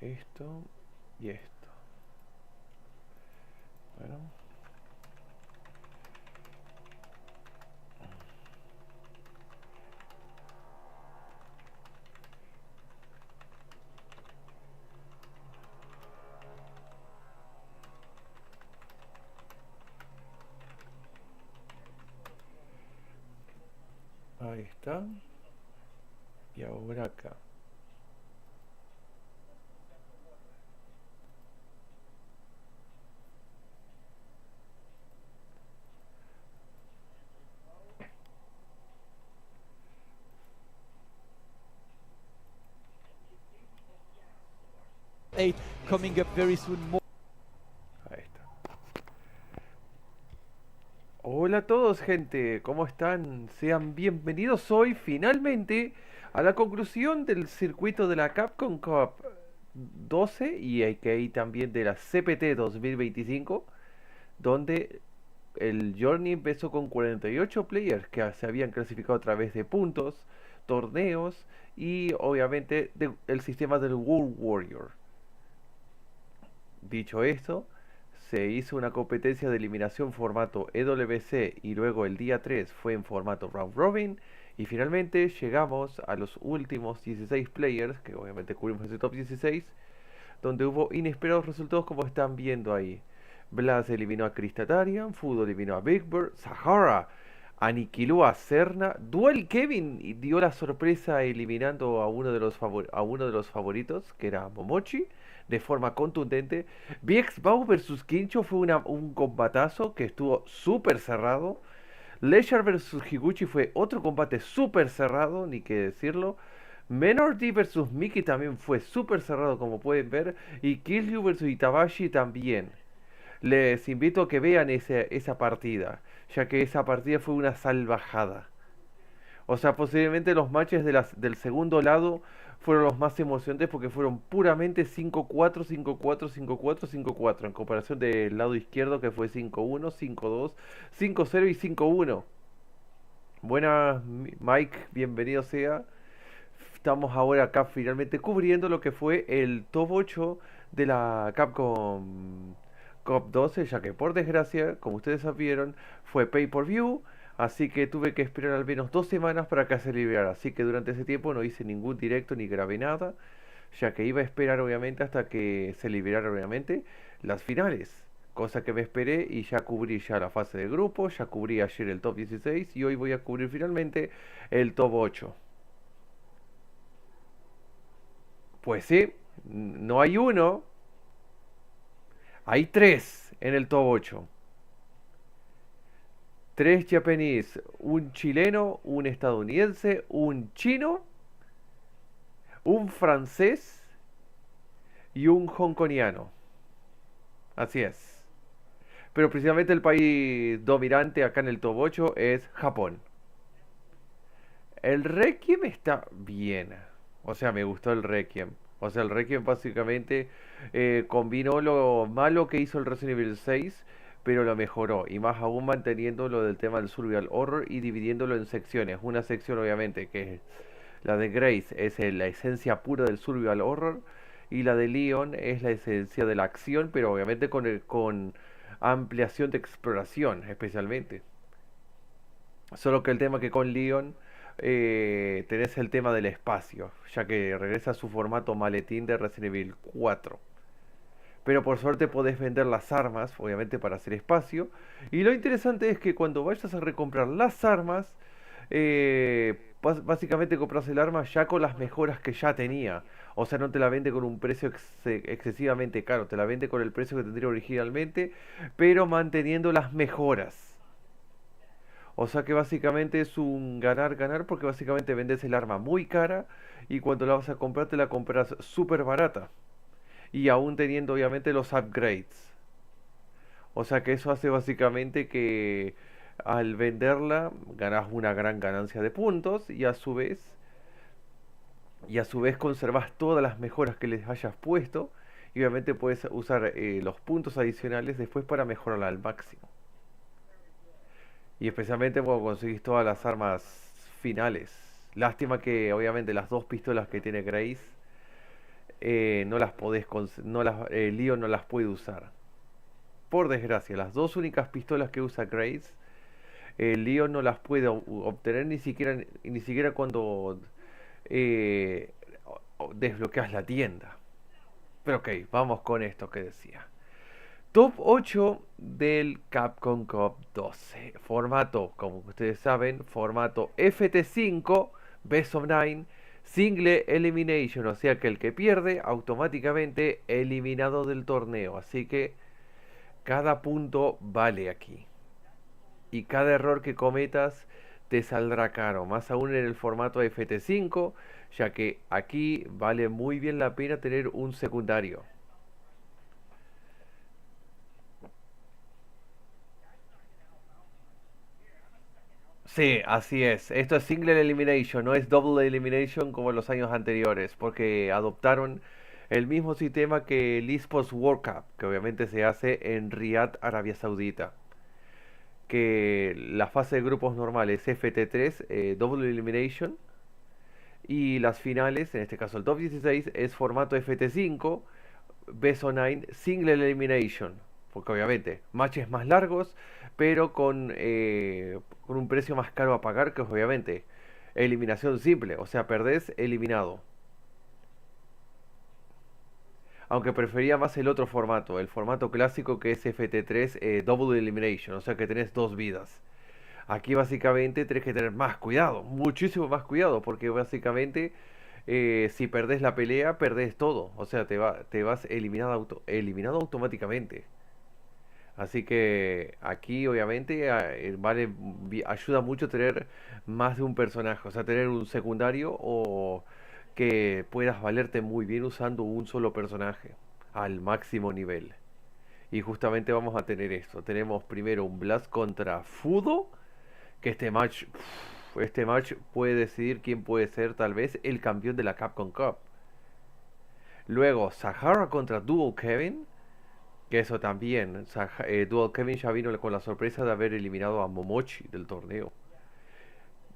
Esto y esto. Bueno. Ahí está. Y ahora acá. Coming up very soon. Ahí está. Hola a todos, gente, ¿cómo están? Sean bienvenidos hoy finalmente a la conclusión del circuito de la Capcom Cup 12 y que hay también de la CPT 2025, donde el Journey empezó con 48 players que se habían clasificado a través de puntos, torneos y obviamente el sistema del World Warrior. Dicho esto, se hizo una competencia de eliminación formato EWC y luego el día 3 fue en formato round robin y finalmente llegamos a los últimos 16 players, que obviamente cubrimos ese top 16, donde hubo inesperados resultados como están viendo ahí. Blaz eliminó a Cristatarian, Fuudo eliminó a Big Bird, Sahara aniquiló a Serna, Dual Kevin dio la sorpresa eliminando a uno de los favoritos, que era Momochi, de forma contundente. VX versus Kincho fue un combatazo que estuvo súper cerrado. Leisure versus Higuchi fue otro combate súper cerrado, ni que decirlo. Menordi versus Miki también fue súper cerrado, como pueden ver. Y Kiryu versus Itabashi también. Les invito a que vean esa partida, ya que esa partida fue una salvajada. O sea, posiblemente los matches del segundo lado fueron los más emocionantes porque fueron puramente 5-4, 5-4, 5-4, 5-4, en comparación del lado izquierdo que fue 5-1, 5-2, 5-0 y 5-1. Buenas, Mike, bienvenido sea. Estamos ahora acá finalmente cubriendo lo que fue el top 8 de la Capcom Cup 12, ya que por desgracia, como ustedes sabieron, fue pay per view, así que tuve que esperar al menos 2 semanas para que se liberara. Así que durante ese tiempo no hice ningún directo ni grabé nada, ya que iba a esperar obviamente hasta que se liberara obviamente las finales. Cosa que me esperé y ya cubrí ya la fase de grupo, ya cubrí ayer el top 16 y hoy voy a cubrir finalmente el top 8. Pues sí, no hay uno, hay tres en el top 8. Tres japoneses, un chileno, un estadounidense, un chino, un francés y un hongkoniano. Así es. Pero principalmente el país dominante acá en el top 8 es Japón. El Requiem está bien. O sea, me gustó el Requiem. O sea, el Requiem básicamente combinó lo malo que hizo el Resident Evil 6, pero lo mejoró. Y más aún manteniendo lo del tema del survival horror y dividiéndolo en secciones. Una sección obviamente que es la de Grace, es la esencia pura del survival horror. Y la de Leon es la esencia de la acción, pero obviamente con ampliación de exploración especialmente. Solo que el tema que con Leon tenés el tema del espacio, ya que regresa a su formato maletín de Resident Evil 4. Pero por suerte podés vender las armas, obviamente para hacer espacio. Y lo interesante es que cuando vayas a recomprar las armas, básicamente compras el arma ya con las mejoras que ya tenía. O sea, no te la vende con un precio excesivamente caro, te la vende con el precio que tendría originalmente, pero manteniendo las mejoras. O sea que básicamente es un ganar-ganar porque básicamente vendes el arma muy cara y cuando la vas a comprar te la compras súper barata. Y aún teniendo obviamente los upgrades. O sea que eso hace básicamente que al venderla ganas una gran ganancia de puntos y a su vez conservas todas las mejoras que les hayas puesto y obviamente puedes usar los puntos adicionales después para mejorarla al máximo. Y especialmente cuando conseguís todas las armas finales. Lástima que obviamente las dos pistolas que tiene Grace no las podés, Leon no las puede usar. Por desgracia, las dos únicas pistolas que usa Grace, Leon no las puede obtener ni siquiera cuando desbloqueas la tienda. Pero ok, vamos con esto que decía. Top 8 del Capcom Cup 12. Formato, como ustedes saben, formato FT5, Best of 9, Single Elimination. O sea que el que pierde, automáticamente eliminado del torneo. Así que cada punto vale aquí. Y cada error que cometas te saldrá caro. Más aún en el formato FT5, ya que aquí vale muy bien la pena tener un secundario. Sí, así es. Esto es Single Elimination, no es Double Elimination como en los años anteriores, porque adoptaron el mismo sistema que el Esport World Cup, que obviamente se hace en Riyadh, Arabia Saudita. Que la fase de grupos normal es FT3, Double Elimination, y las finales, en este caso el top 16, es formato FT5, Best of 9, Single Elimination. Porque obviamente, matches más largos, pero con un precio más caro a pagar, que es obviamente eliminación simple. O sea, perdés, eliminado. Aunque prefería más el otro formato, el formato clásico que es FT3, Double Elimination. O sea que tenés dos vidas. Aquí básicamente tenés que tener más cuidado, muchísimo más cuidado, porque básicamente si perdés la pelea, perdés todo. O sea, te vas eliminado automáticamente. Así que aquí obviamente ayuda mucho tener más de un personaje, o sea, tener un secundario o que puedas valerte muy bien usando un solo personaje al máximo nivel. Y justamente vamos a tener esto. Tenemos primero un Blaz contra Fuudo, que este match puede decidir quién puede ser tal vez el campeón de la Capcom Cup. Luego Sahara contra Dual Kevin. Que eso también, Dual Kevin ya vino con la sorpresa de haber eliminado a Momochi del torneo.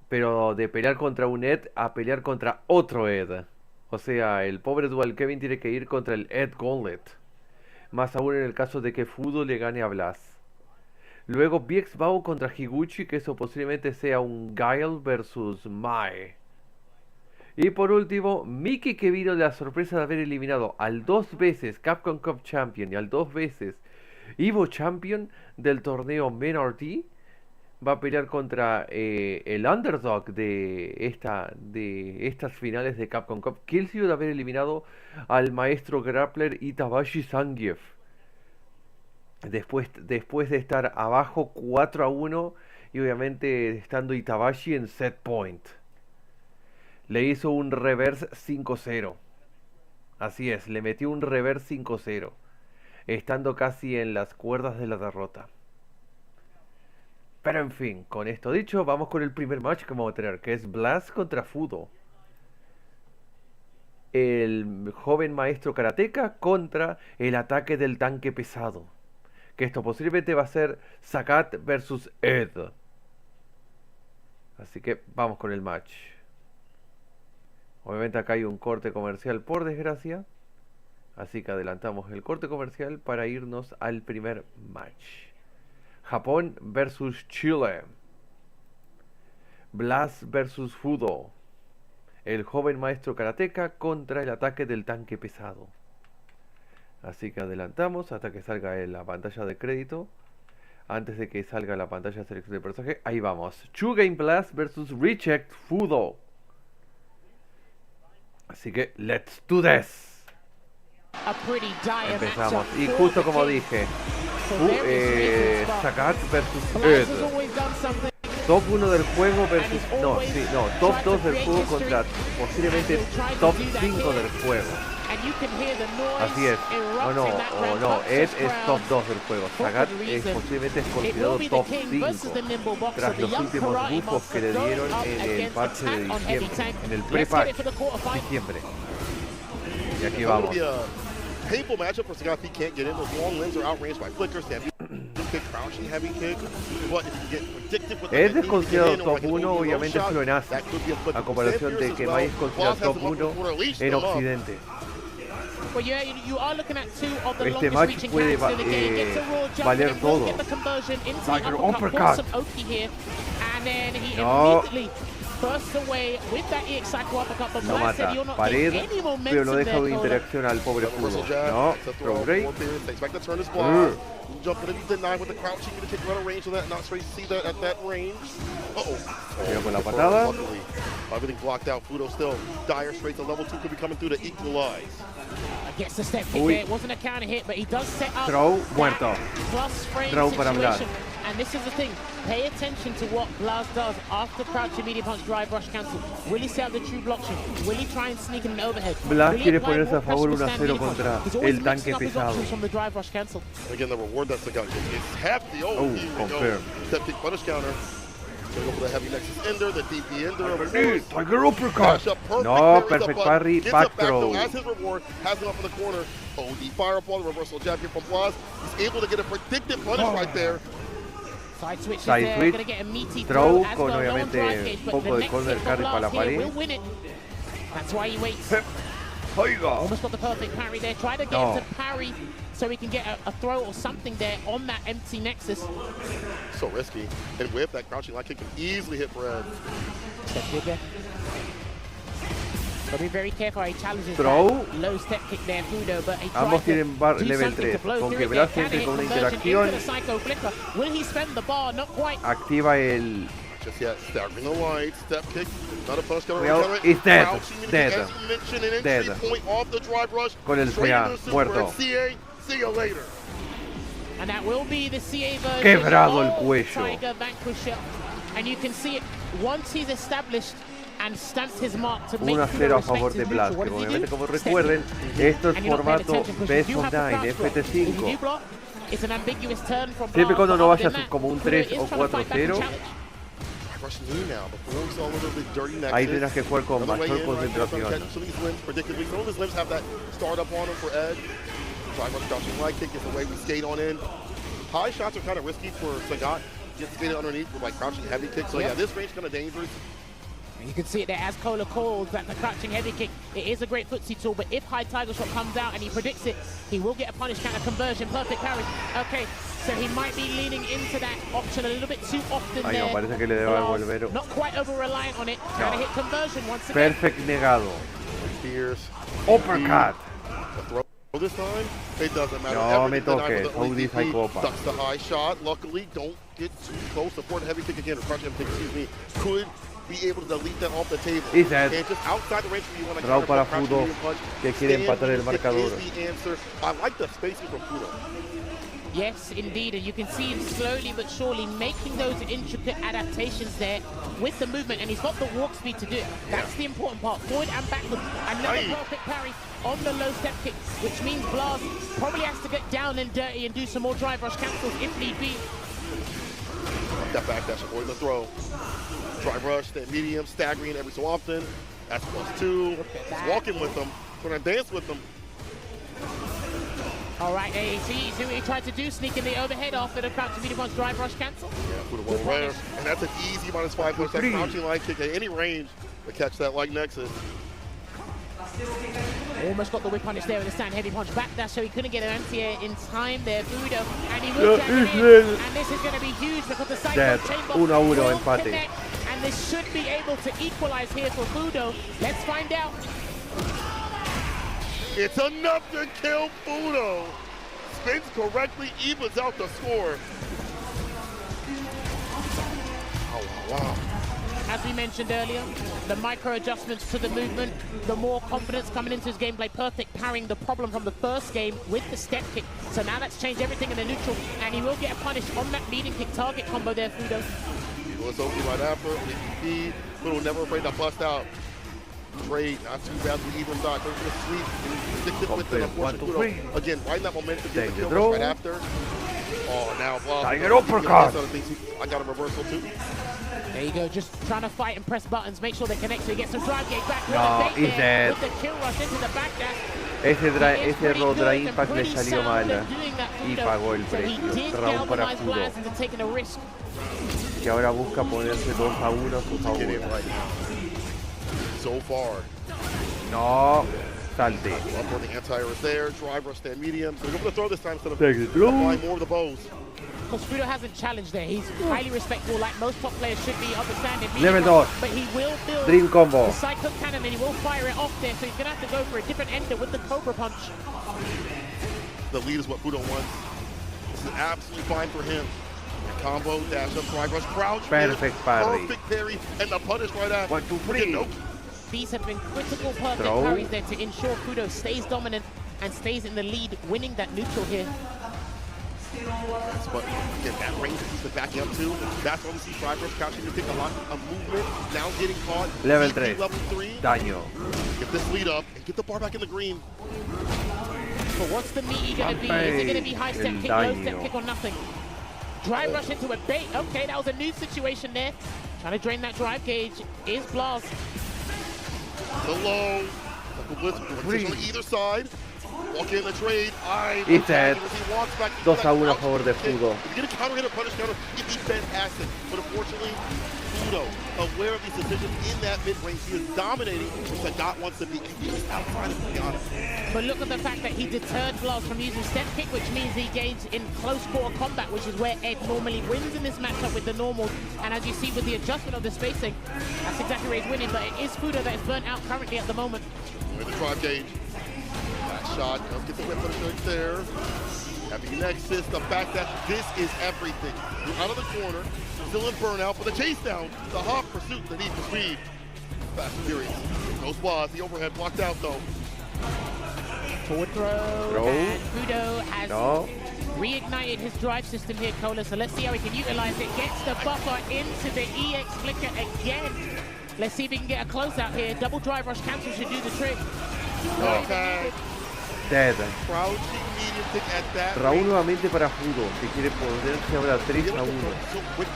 Pero de pelear contra un Ed a pelear contra otro Ed. O sea, el pobre Dual Kevin tiene que ir contra el Ed Gauntlet. Más aún en el caso de que Fuudo le gane a Blaz. Luego Bao contra Higuchi, que eso posiblemente sea un Guile versus Mae. Y por último, Mickey, que vino de la sorpresa de haber eliminado al dos veces Capcom Cup Champion y al dos veces EVO Champion del torneo MNRT, va a pelear contra el underdog de estas finales de Capcom Cup, que él sí de haber eliminado al maestro grappler Itabashi Zangief. Después de estar abajo 4-1 y obviamente estando Itabashi en set point. Le hizo un reverse 5-0. Así es, le metió un reverse 5-0. Estando casi en las cuerdas de la derrota. Pero en fin, con esto dicho, vamos con el primer match que vamos a tener, que es Blaz contra Fuudo. El joven maestro karateka contra el ataque del tanque pesado. Que esto posiblemente va a ser Sagat versus Ed. Así que vamos con el match. Obviamente acá hay un corte comercial por desgracia. Así que adelantamos el corte comercial para irnos al primer match. Japón versus Chile. Blaz vs Fuudo. El joven maestro karateka contra el ataque del tanque pesado. Así que adelantamos hasta que salga en la pantalla de crédito. Antes de que salga la pantalla de selección de personaje. Ahí vamos. True Game Blaz vs Reject Fuudo. Así que, let's do this. Empezamos. Y justo como dije, Sagat vs Ed. Top 1 del juego versus... top 2 del juego contra posiblemente top 5 del juego. Así es. No, Ed es top 2 del juego. Sagat posiblemente es considerado top 5 tras los últimos buffos que le dieron en el parche de diciembre, en el pre-patch de diciembre. Y aquí vamos. Ed es considerado top 1, obviamente solo en Asia, a comparación de que Mai es considerado top 1 en Occidente. Well, you are looking at two of the Este longest match reaching puede characters in the game. Gets a raw jump, valer and he will todo. get the conversion into the Tiger uppercut. uppercut. Some Oki here, and then he No. immediately bursts away with that EX cycle uppercut. But Lo Blaz said mata. you're not Pared, getting any momentum pero lo deja there, de Cola. interacción al pobre Fuudo. jab, No, set the throw roll, break. forward period, takes back the turn as Blaz. Jump in denied with the crouching, gonna take runner range on that, not straight see that at that range. Mira con la patada. Luckily, everything blocked out. Fuudo still dire straight to level 2, could be coming through to equalize. Gets the step kick there. It wasn't a counter hit, but he does set up Throw, that muerto. plus frame Throw para Blaz. situation. And this is the thing. Pay attention to what Blaz does after crouching medium punch drive rush cancel. Will he set up the true block shot? Will he try and sneak in an overhead? Blaz Will he quiere apply ponerse more a favor pressure 1-0 with stand medium contra punch? He's always el tanque mixing up his pesado. options from the drive rush cancel. Again, the reward that's the gun kick is hefty. confirm. Step kick punish counter. Gonna go for the heavy nexus ender, the DP ender. Tiger uppercut. No, perfect parry, back throw. As his reward, has it up in the corner. OD fireball, the reversal jab here from Blaz. He's able to get a predicted punish right there. Side switch Side there, switch. gonna get a meaty Throw as con well. No one obviamente drive gauge, but poco the de next corner hit carry from para la Blaz here pared. will win it. That's why he waits. Oiga. Almost got the perfect parry there. Try to get No. him to parry so he can get a throw or something there on that empty nexus. So risky. And with that crouching light kick can easily hit Brad. Step kick there. But be very careful how he challenges Throw. that low step kick there, Fuudo, but he Ambos tried to tienen bar do level something 3. to blow Con through que it there. Blaz Can entre it con una conversion interacción, into the psycho flicker? Will he spend the bar? Not quite. activa el... Just yet, staggering the light, step kick, not a punch counter. Well, it's dead. Dead. As you mentioned, an Dead. entry point off the drive rush. Con el straight CA, into the super, muerto. and CA, see you later. And that will be the CA version Quebrado el of cuello. Tiger Vanquisher. And you can see it once he's established and stamps his mark to make 1-0 a favor de Blaz, que obviamente como recuerden, esto es formato Best of 9, FT5. Siempre cuando no vayas como un 3 o 4-0, Rush knee now, before we saw a little bit dirty nexus. ahí tendrás que jugar con Another way mayor in, right there, concentración. catching some of these limbs predictably. Some of his limbs have that start up on him for edge. Drive rush crouching right kick is the way we skate on in. High shots are kind of risky for Sagat. Gets skated underneath with like crouching heavy kicks. So yeah, this range kind of dangerous. You can see it there as Cola calls that the crouching heavy kick. It is a great footsie tool, but if high tiger shot comes out and he predicts it, he will get a punish counter conversion. Perfect parry. Okay, so he might be leaning into that option a little bit too often Ay, there. no, parece que le debe volver. Not quite over reliant on it. Trying to hit conversion once again. Perfect negado. Fierce. Uppercut. The throw this time, it doesn't matter. No me Everything denied toques, with the Audi ODP. Copa. Ducks the high shot. Luckily, don't get too close. Support heavy kick again. Or crouch heavy kick, excuse me. Could be able to delete that off the table. He's dead. And just outside the range where you want to Throw para crouch Fuudo, medium punch. que quiere empatar el Stand marcador. is the answer. I like the spacing from Fuudo. Yes, indeed, and you can see him slowly but surely making those intricate adaptations there with the movement, and he's got the walk speed to do it. That's the important part, forward and backward. Another perfect parry on the low step kick, which means Blaz probably has to get down and dirty and do some more drive rush cancels if need be. That backdash avoiding the throw. Drive rush, stand medium, staggering every so often. That's +2. He's walking with them. Gonna dance with them. All right, hey, see what he tried to do, sneak in the overhead after the crouching medium punch drive rush cancel. Yeah, Fuudo well rare. And that's an easy -5 push. That crouching light kick at any range to catch that light nexus. Almost got the whip punish there with a stand heavy punch backdash, so he couldn't get an anti-air in time there, Fuudo. And he will drag it in, and this is going to be huge because the cycle chamber 1-1 will empate. connect, and this should be able to equalize here for Fuudo. Let's find out. It's enough to kill Fuudo. Spins correctly, evens out the score. Oh, wow. As we mentioned earlier, the micro adjustments to the movement, the more confidence coming into his gameplay, perfect parrying the problem from the first game with the step kick. So now that's changed everything in the neutral, and he will get a punish on that leading kick target combo there, Fuudo. Let's OP right after. ODP. Fuudo never afraid to bust out. Trade, not too bad with either side. Goes for the sweep. Stick it with it. Unfortunately, Fuudo, again, riding that momentum, get the kill rush right after. Oh, now Blaz. Tiger uppercut. I got a reversal too. There you go, just trying to fight and press buttons, make sure they connect so he gets some drive gate back. No, he's dead. With the kill rush into the back dash. Ese Rodra Impact le salió mal y pagó el precio. Round para Fuudo, que ahora busca ponerse 2-1 a su favor. So far. No, Salte. Up on the anti-air is there. Drive rush stand medium. They're going to throw this time instead of Take it through. applying more of the bows. Because Fuudo hasn't challenged there. He's highly respectful, like most top players should be, understanding. Level 2. But he will build Dream combo. the cyclone cannon and he will fire it off there. So he's going to have to go for a different ender with the Cobra Punch. The lead is what Fuudo wants. This is absolutely fine for him. Combo, dash up, drive rush, crouch. Perfect parry. Perfect parry, and the punish right after. 1, 2, 3. Nope. These have been critical perfect Throw. parries there to ensure Fuudo stays dominant and stays in the lead, winning that neutral here. But again, that range that he's been backing up to, that's why we see drive rush crouching to take a lot of movement, now getting caught. Level EP 3. Level 3. Daño. Get this lead up and get the bar back in the green. But what's the meaty going to be? Is it going to be high step kick, low step kick, or nothing? Drive rush into a bait. Okay, that was a new situation there. Trying to drain that drive gauge is Blaz. The low. Blitz on either side. Walk in the trade. It's at 2-1 a favor de Fuudo. If you get a counter hit or punish counter, it'd be fantastic. But unfortunately, Fuudo, aware of these decisions in that mid-range, he is dominating, which the dot wants to be. He's outside of Guyana. But look at the fact that he deterred Blaz from using step kick, which means he gains in close quarter combat, which is where Ed normally wins in this matchup with the normals. And as you see with the adjustment of the spacing, that's exactly where he's winning. But it is Fuudo that is burnt out currently at the moment. With the drive gauge. That shot, get the whip punish right there. Having Nexus, the fact that this is everything. You're out of the corner, still in burnout, but the chase down, the hop pursuit, the need for speed. Fast and furious. Goes Blaz, the overhead blocked out though. Forward throw, and Fuudo has reignited his drive system here, Cola, so let's see how he can utilize it. Gets the buffer into the EX flicker again. Let's see if he can get a closeout here. Double drive rush cancel should do the trick. Okay. Dead. Crouching medium kick at that Raúl nuevamente para Fuudo, que quiere ponerse ahora 3-1. So quick,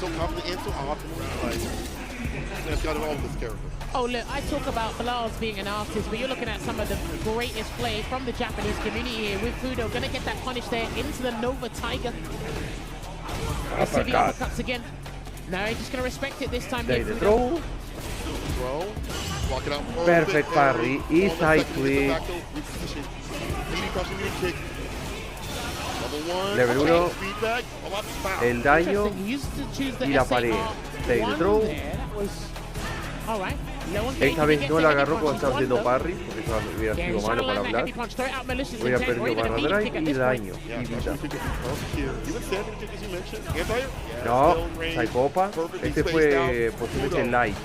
so confident and so optimal. He's got it all with this character. Oh look, I talk about Blaz being an artist, but you're looking at some of the greatest play from the Japanese community here with Fuudo. Gonna get that punish there into the Nova Tiger. Let's see the uppercuts again. No, he's just gonna respect it this time. There, throw. Walk it out. Perfect parry y side twitch. Level 1. El daño y la pared. Take the throw. Esta vez no la agarró cuando estaba haciendo parry, porque eso hubiera sido malo para hablar. Voy a perder barra drive y daño. Y vida. No, Psychopa. Este fue posiblemente el light.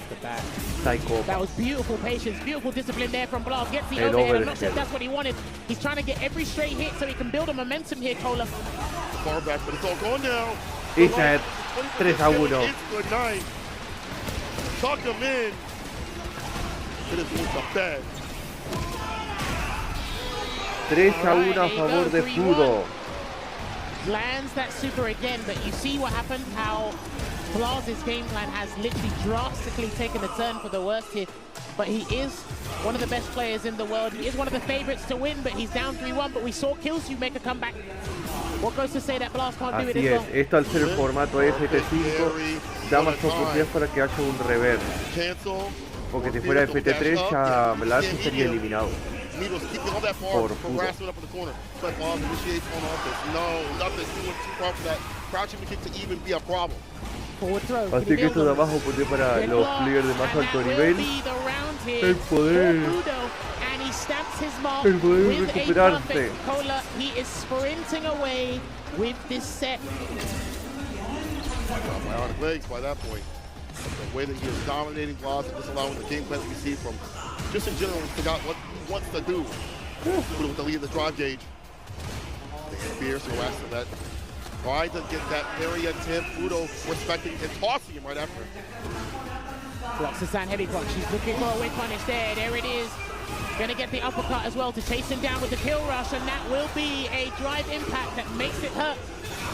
Psychopa. That was beautiful patience, beautiful discipline there from Blaz. Gets the overhead. I'm not sure if that's what he wanted. He's trying to get every straight hit so he can build a momentum here, Cola. Far back, but it's all gone now. It's at 3-1. It's good night. Tuck him in. It is with the bed. 3-1 a favor de Fuudo. Lands that super again, but you see what happened, how Blaz's game plan has literally drastically taken a turn for the worst here. But he is one of the best players in the world. He is one of the favorites to win, but he's down 3-1. But we saw Killsu make a comeback. What goes to say that Blaz can't do it as well? Esto al ser el formato FT5 da más oportunidades para que haya un reverse. Porque si fuera FT3 ya Blaz estaría eliminado. Por Fuudo. Así que esto de abajo puede para los players de más alto nivel el poder recuperarse. He is sprinting away with this set. Legs by that point. The way that he is dominating Blaz and just allowing the game plan that we see from just in general, forgot what he wants to do. With the lead of the drive gauge. The fierce harassing that. Trying to get that very intent. Fuudo respecting and tossing him right after. Blocks the sand heavy punch. She's looking for a whip punish there. There it is. Gonna get the uppercut as well to chase him down with the kill rush, and that will be a drive impact that makes it hurt.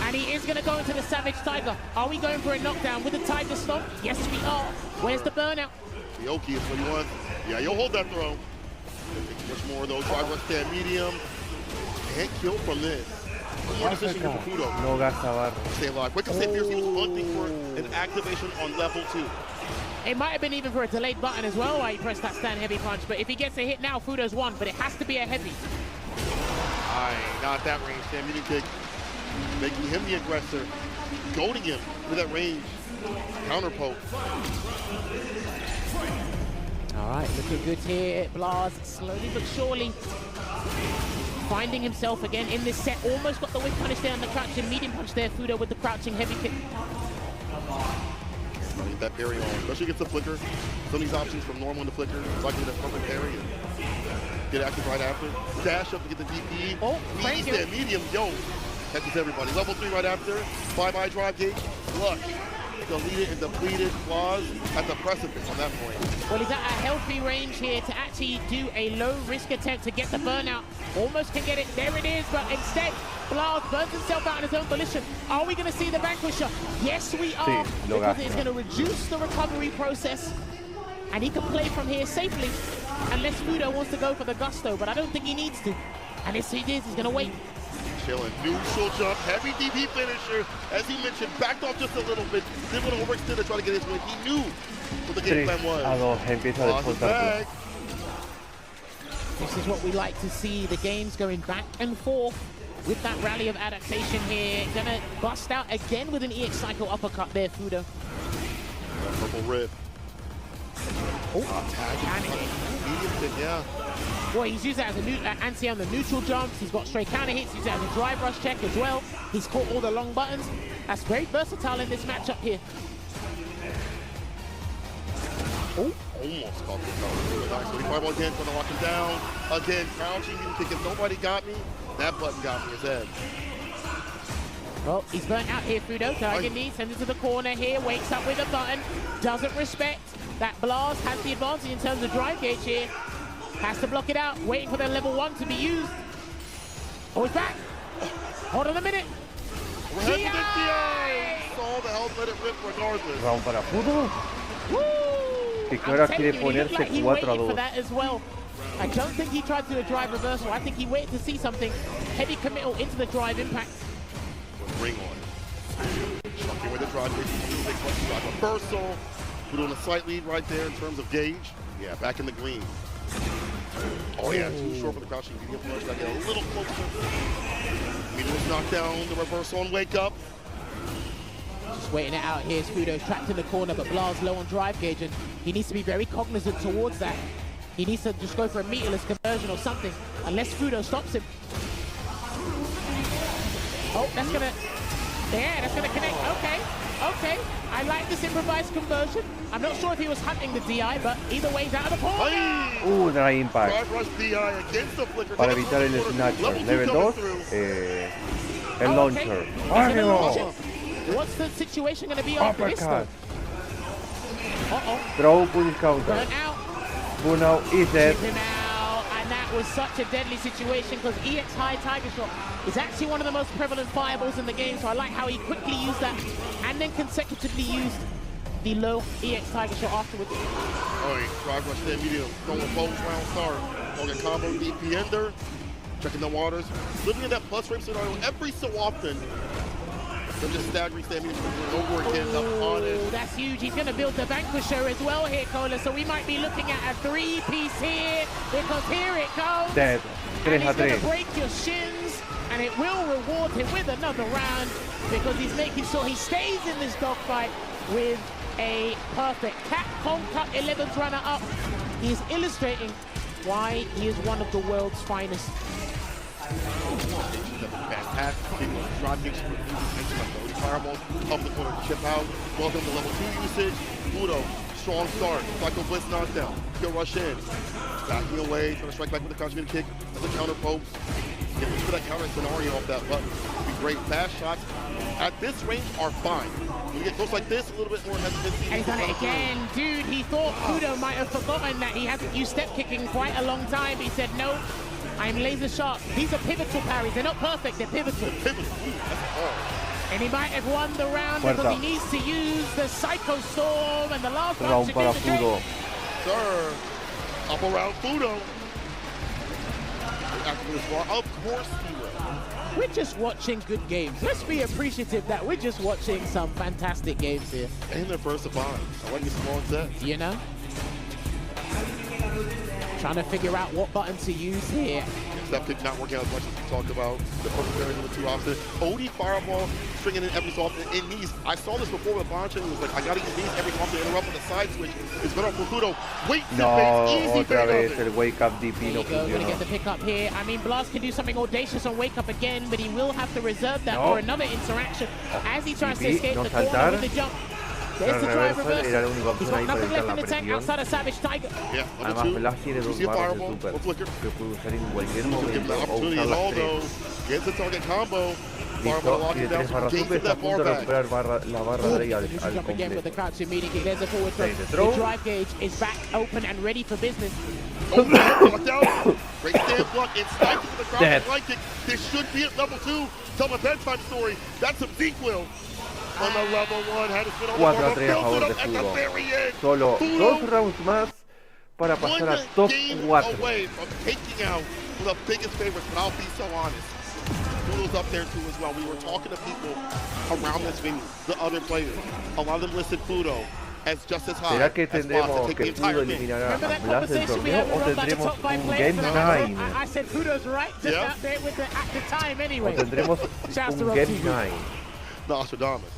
And he is gonna go into the Savage Tiger. Are we going for a knockdown with the Tiger Stomp? Yes, we are. Where's the burnout? Yoki is what he wants. Yeah, you'll hold that throw. Much more of those. Drive rush stand medium. Can't kill from this. One more decision for Fuudo. No gasta barra. Stay alive. Quick to say Fierce, he was hunting for an activation on level 2. It might have been even for a delayed button as well while he pressed that stand heavy punch, but if he gets a hit now, Fuudo's won, but it has to be a heavy. Alright, not that range. Stand medium kick, making him the aggressor, goading him with that range. Counter poke. All right, looking good here. Blaz slowly but surely finding himself again in this set. Almost got the whip punish there on the crouching medium punch there. Fuudo with the crouching heavy kick. Get that parry on, especially against the flicker. Some of these options from normal to flicker, it's like that perfect parry. Get active right after. Dash up to get the DP. Oh, thank you. Medium, yo. Catches everybody. Level 3 right after. 5-eye drive gauge. Flush. Deleted and depleted. Blaz at the precipice on that point. Well, he's at a healthy range here to actually do a low-risk attempt to get the burnout. Almost can get it. There it is, but instead, Blaz burns himself out on his own volition. Are we going to see the Vanquisher? Yes, we are, because it's going to reduce the recovery process, and he can play from here safely, unless Fuudo wants to go for the gusto, but I don't think he needs to. And if he is, he's going to wait. Chilling. Neutral jump, heavy DP finisher. As he mentioned, backed off just a little bit. Didn't want to overextend to try to get his win. He knew what the game plan was. This is what we like to see. The game's going back and forth with that rally of adaptation here. Gonna bust out again with an EX cycle uppercut there, Fuudo. Purple rib. Medium kick, yeah. Boy, he's used that as a anti on the neutral jumps. He's got straight counter hits. He's used that as a drive rush check as well. He's caught all the long buttons. That's very versatile in this matchup here. Oh, almost caught the cover. Nice. 35 again, trying to lock him down. Again, crouching, thinking nobody got me. That button got me his head. Well, he's burnt out here, Fuudo. Target knee, sends it to the corner here, wakes up with a button. Doesn't respect that Blaz has the advantage in terms of drive gauge here. Has to block it out, waiting for their level 1 to be used. Oh, he's back. Hold on a minute. Saw the health, let it rip regardless. Round para Fuudo. Woo! Que ahora quiere ponerse 4-2. For that as well. I don't think he tried to do a drive reversal. I think he waited to see something. Heavy committal into the drive impact. Ring on. Chucking with the drive, reversal. We're doing a slight lead right there in terms of gauge. Yeah, back in the green. Oh yeah, too short for the crouching medium punch. Gotta get a little closer. Medium's knocked down, the reversal and wake up. Just waiting it out here. Fuudo's trapped in the corner, but Blaz low on drive gauge, and he needs to be very cognizant towards that. He needs to just go for a meterless conversion or something, unless Fuudo stops him. Oh, that's gonna... Yeah, that's gonna connect. Okay, okay. I like this improvised conversion. I'm not sure if he was hunting the DI, but either way, he's out of the corner. Dry impact. Para evitar el snatcher. Level 2, el launcher. What's the situation going to be after this, though? Throw, punish, counter. Burn out. Burnout is dead. And that was such a deadly situation because EX high Tiger Shot is actually one of the most prevalent fireballs in the game, so I like how he quickly used that and then consecutively used the low EX Tiger Shot afterwards. Alright, drive rush there, medium. Throwing both round start. On the combo DP ender. Checking the waters. Living in that plus rate scenario every so often. They're just staggering standing over again up on it. That's huge. He's going to build the Vanquisher as well here, Cola. So we might be looking at a 3-piece here because here it goes. Dead. And he's going to break your shins, and it will reward him with another round because he's making sure he stays in this dogfight with a perfect Capcom Cup 11's runner-up. He's illustrating why he is one of the world's finest. Fantastic. Drive mix fireballs up the corner, chip out. Welcome to level 2 usage. Fuudo, strong start. Psycho Blitz knockdown. He'll rush in. Backing away, trying to strike back with the conjugate kick. As a counter pokes. Get into that counter scenario off that button. Be great. Fast shots at this range are fine. When you get close like this, a little bit more hesitancy. And he's done it again. Dude, he thought Fuudo might have forgotten that he hasn't used step kicking quite a long time. He said, no. I'm laser sharp. These are pivotal parries. They're not perfect, they're pivotal. And he might have won the round because he needs to use the Psycho Storm and the last round para Fuudo. Sir, up around Fuudo. for this bar. Of course he will. We're just watching good games. Let's be appreciative that we're just watching some fantastic games here. And they're first to find. I like these small sets. You know? Trying to figure out what button to use here. Step kick not working out as much as we talked about. The perfect pairing with two options. OD fireball, stringing in every so often. In knees, I saw this before with Bonchen. It was like, I gotta use these every so often to interrupt with the side switch. It's better for Fuudo. Wait, otra vez el wake up DP no Gonna funcionó. get the pick up here. I mean, Blaz can do something audacious on wake up again, but he will have to reserve that for another interaction as he tries to escape the corner with the jump. There's the drive reverse. He's got nothing left in the tank outside of Savage Tiger. Además, Blaz tiene dos barras de super que puede usar en cualquier momento o usar las tres. Get the target combo. Listo, tiene tres barras super, está a punto de recuperar la barra de ahí al Again with the completo. crouching meeting. There's a forward throw. There's the throw. The drive gauge is back open and ready for business. Great stand block and sniping with the crouching right kick. This should be at level 2. Tell my bedtime story. That's some sequel. On the level 1, had to spin on the 4-3 a favor de Fuudo. Solo 2 rounds más para pasar a top 4. Away from taking out the biggest favorites, but I'll be so honest. Fuudo's up there too as well. We were talking to people around this venue, the other players. A lot of them listed Fuudo as just as high. ¿Será que as tendremos que Fuudo eliminará a Blaz del torneo o tendremos un Game 9? I said Fuudo's right just out there with at the time anyway. ¿O tendremos un Game 9? Nostradamus.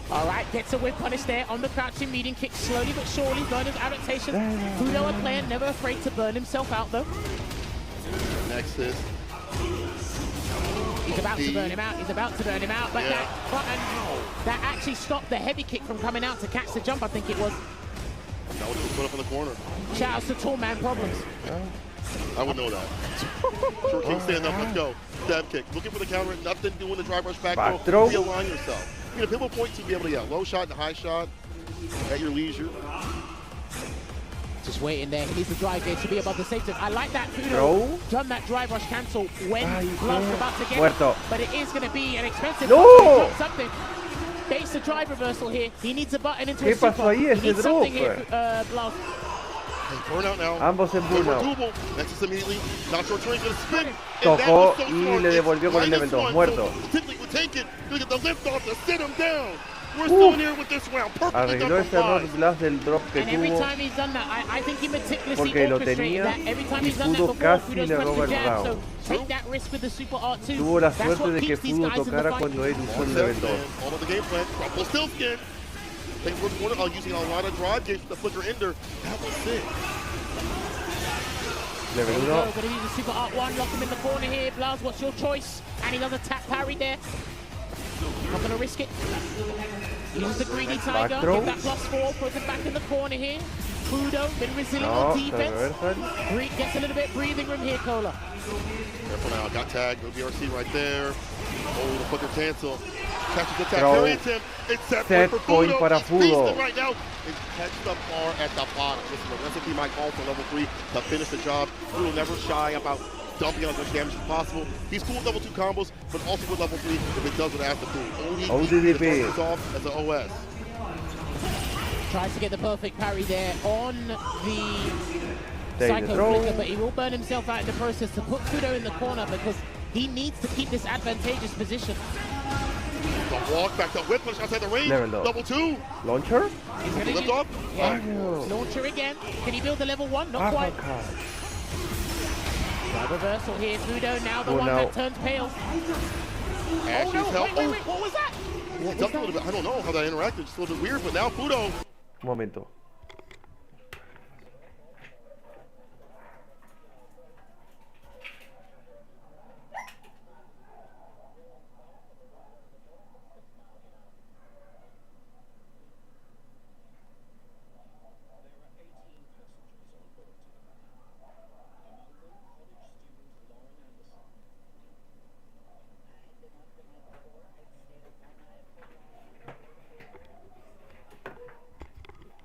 All right, gets a whip punish there on the crouching meeting kick, slowly but surely. Burner's adaptation. Fuudo, a player never afraid to burn himself out though. Next is. He's about to burn him out. He's about to burn him out, but that button that actually stopped the heavy kick from coming out to catch the jump. I think it was. That was put up in the corner. Shout outs to tall man problems. I would know that. Short kick, stand up, let's go. Stab kick, looking for the counter, nothing doing the drive rush back throw. Realign yourself. You know, pivot point to be able to get low shot and high shot at your leisure. Just waiting there. He needs the drive gauge to be above the safety. I like that Fuudo done that drive rush cancel when Blaz about to get it, but it is going to be an expensive something. Base the drive reversal here. He needs a button into a super. He needs something here, Blaz. Burnout now. Ambos en burnout. Nexus immediately. Not short range, gonna spin. Tocó y le devolvió con el level 2. Muerto. Arregló ese error Blaz del drop que tuvo porque lo tenía y Fuudo casi le roba el round. Tuvo la suerte de que Fuudo tocara cuando él usó el level 2. Using a lot of drive games to flicker ender. That was it. Level 1. Going to use the super art 1, lock him in the corner here. Blaz, what's your choice? And he does a tap parry there. Not going to risk it. Use the greedy tiger. Get that +4. Put it back in the corner here. Fuudo, been resilient on defense. Gets a little bit breathing room here, Cola. Careful now. Got tagged. No BRC right there. Oh, the flicker cancel. Catches the tag. Him. It's set point para Fuudo. Right now. Catch the bar at the bottom. Listen, the recipe might call for level 3 to finish the job. Fuudo never shy about dumping as much damage as possible. He's cool with level 2 combos, but also with level 3 if it does what it has to do. ODDP off as an OS. Tries to get the perfect parry there on the Psycho Flicker, but he will burn himself out in the process to put Fuudo in the corner because he needs to keep this advantageous position. The walk back, the whip push outside the range. Level 2. Launcher? He's going to lift off. Yeah. Launcher again. Can he build the level 1? Not quite. Reversal here. Fuudo now the one that turned pale. Wait, what was that? What was that? I don't know how that interacted. It's a little bit weird, but now Fuudo. Un momento.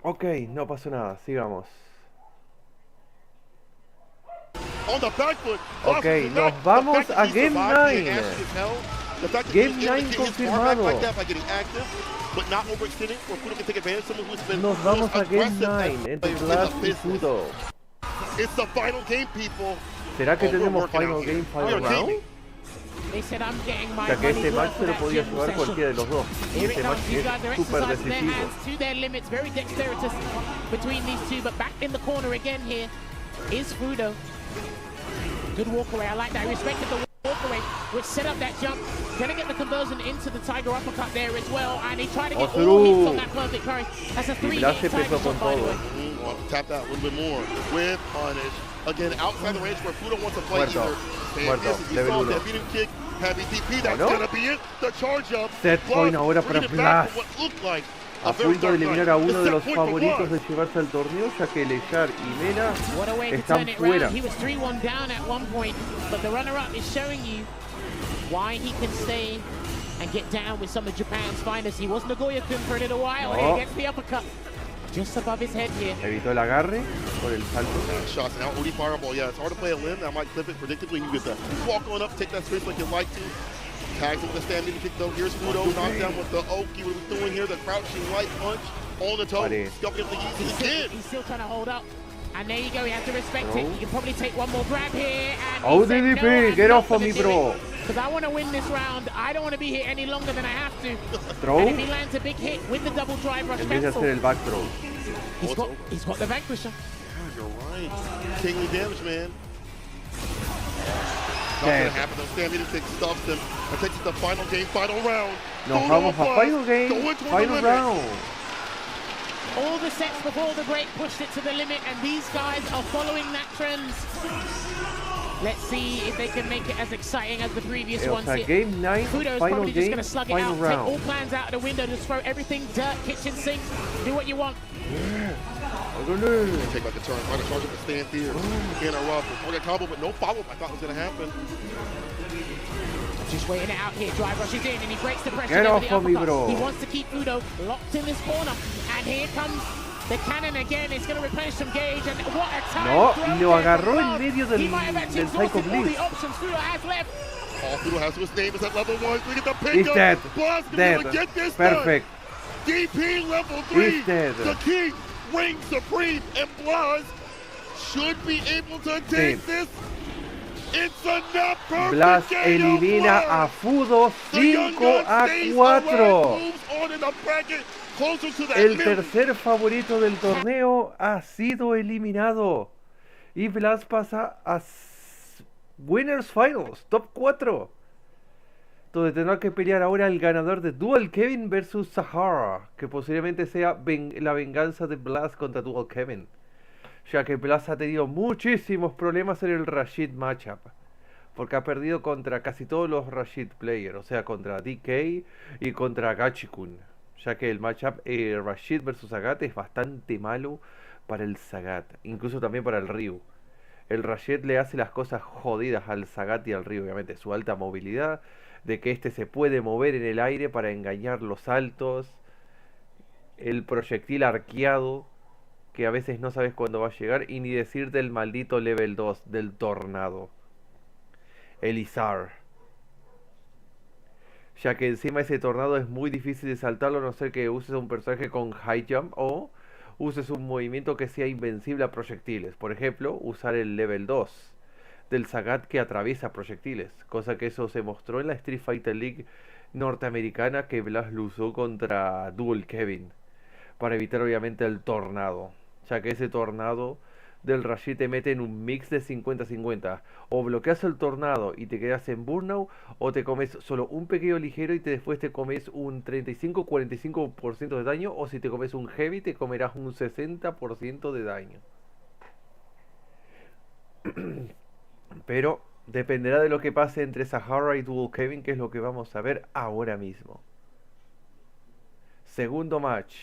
Ok, no pasó nada, sigamos. Ok, nos vamos a Game 9. Game 9 confirmado. Nos vamos a Game 9 entre Blaz y Fuudo. It's the final game, people. ¿Será que tenemos final game, final round? They said I'm getting my O sea que este money's match worth se lo for podía that jugar gym cualquiera de session. los dos. Here it Este comes, match these guys are es súper exercising their decisivo. hands to their limits, very dexterous between these two, but back in the corner again here is Fuudo. Good walk away, I like that, I respected the walk away, which set up that jump. Gonna get the conversion into the Tiger uppercut there as well, and he tried to get all hits on that perfect curry. That's a 3-hit Tiger shot, by the way. Tap that a little bit more with punish. Again, outside the range where Fuudo wants to play either. We saw that beating kick, heavy DP, that's gonna be it. The charge up. Set point ahora para Blaz. Like a punto de eliminar a uno de los favoritos de llevarse al torneo, ya que Lechar y Mena están fuera. He was 3-1 down at one point, but the runner-up is showing you why he can stay and get down with some of Japan's finest. He was Nagoya-kun for a little while. He gets the uppercut just above his head here. Evitó el agarre por el salto. Shots now, Udi fireball. Yeah, it's hard to play a limb. That might clip it predictably. You get the walk on up, take that space like you like to. Tags him with the stamina kick though. Here's Fuudo, knocked down with the Oki. What he's doing here, the crouching light punch on the toe. Scuffing up the easy again. He's still trying to hold up. And there you go, you have to respect it. You can probably take one more grab here. And oh, DDP, get off of me, bro. Because I want to win this round. I don't want to be here any longer than I have to. Throw. And if he lands a big hit with the double drive rush cancel, hacer el back throw. He's got the vanquisher. Yeah, you're right. Kingly damage, man. Not gonna happen. The stamina kick stuffs him. And takes it to final game, final round. Nos vamos a final game, final round. All the sets before the break pushed it to the limit, and these guys are following that trend. Let's see if they can make it as exciting as the previous ones. Game 9, Fuudo's final probably game, just going to slug it out, round. take all plans out of the window, just throw everything, dirt, kitchen sink, do what you want. Take back the turn, try to charge up the stand here. Interrupt, target combo, but no follow-up I thought was going to happen. Just waiting it out here, drive rushes in, and he breaks the pressure. Get off of me, bro. He wants to keep Fuudo locked in this corner, and here comes the cannon again. It's going to replenish some gauge, and what a time. No, lo agarró en medio del Psycho Blitz. All Fuudo has to his name is at level 1. Look at the pickup. He's dead. Blaz can dead. Get this Perfect. Done. DP level 3. He's dead. The king reigns supreme, and Blaz should be able to take this. It's a not perfect Blaz game elimina a Fuudo 5-4. El tercer favorito del torneo ha sido eliminado. Y Blaz pasa a Winners Finals, top 4. Donde tendrá que pelear ahora el ganador de Dual Kevin versus Sahara, que posiblemente sea la venganza de Blaz contra Dual Kevin, ya que Blaz ha tenido muchísimos problemas en el Rashid matchup, porque ha perdido contra casi todos los Rashid players, o sea, contra DK y contra Gachikun, ya que el matchup Rashid versus Sagat es bastante malo para el Sagat, incluso también para el Ryu. El Rashid le hace las cosas jodidas al Sagat y al Ryu, obviamente, su alta movilidad, de que este se puede mover en el aire para engañar los saltos, el proyectil arqueado, que a veces no sabes cuándo va a llegar, y ni decir del maldito level 2 del tornado, el Izar, ya que encima ese tornado es muy difícil de saltarlo, a no ser que uses un personaje con high jump o uses un movimiento que sea invencible a proyectiles. Por ejemplo, usar el level 2 del Sagat que atraviesa proyectiles, cosa que eso se mostró en la Street Fighter League norteamericana, que Blaz lo usó contra Dual Kevin para evitar obviamente el tornado, ya que ese tornado del Rashid te mete en un mix de 50-50, o bloqueas el tornado y te quedas en burnout, o te comes solo un pequeño ligero y después te comes un 35-45% de daño, o si te comes un heavy te comerás un 60% de daño. Pero dependerá de lo que pase entre Sahara y Dual Kevin, que es lo que vamos a ver ahora mismo. Segundo match,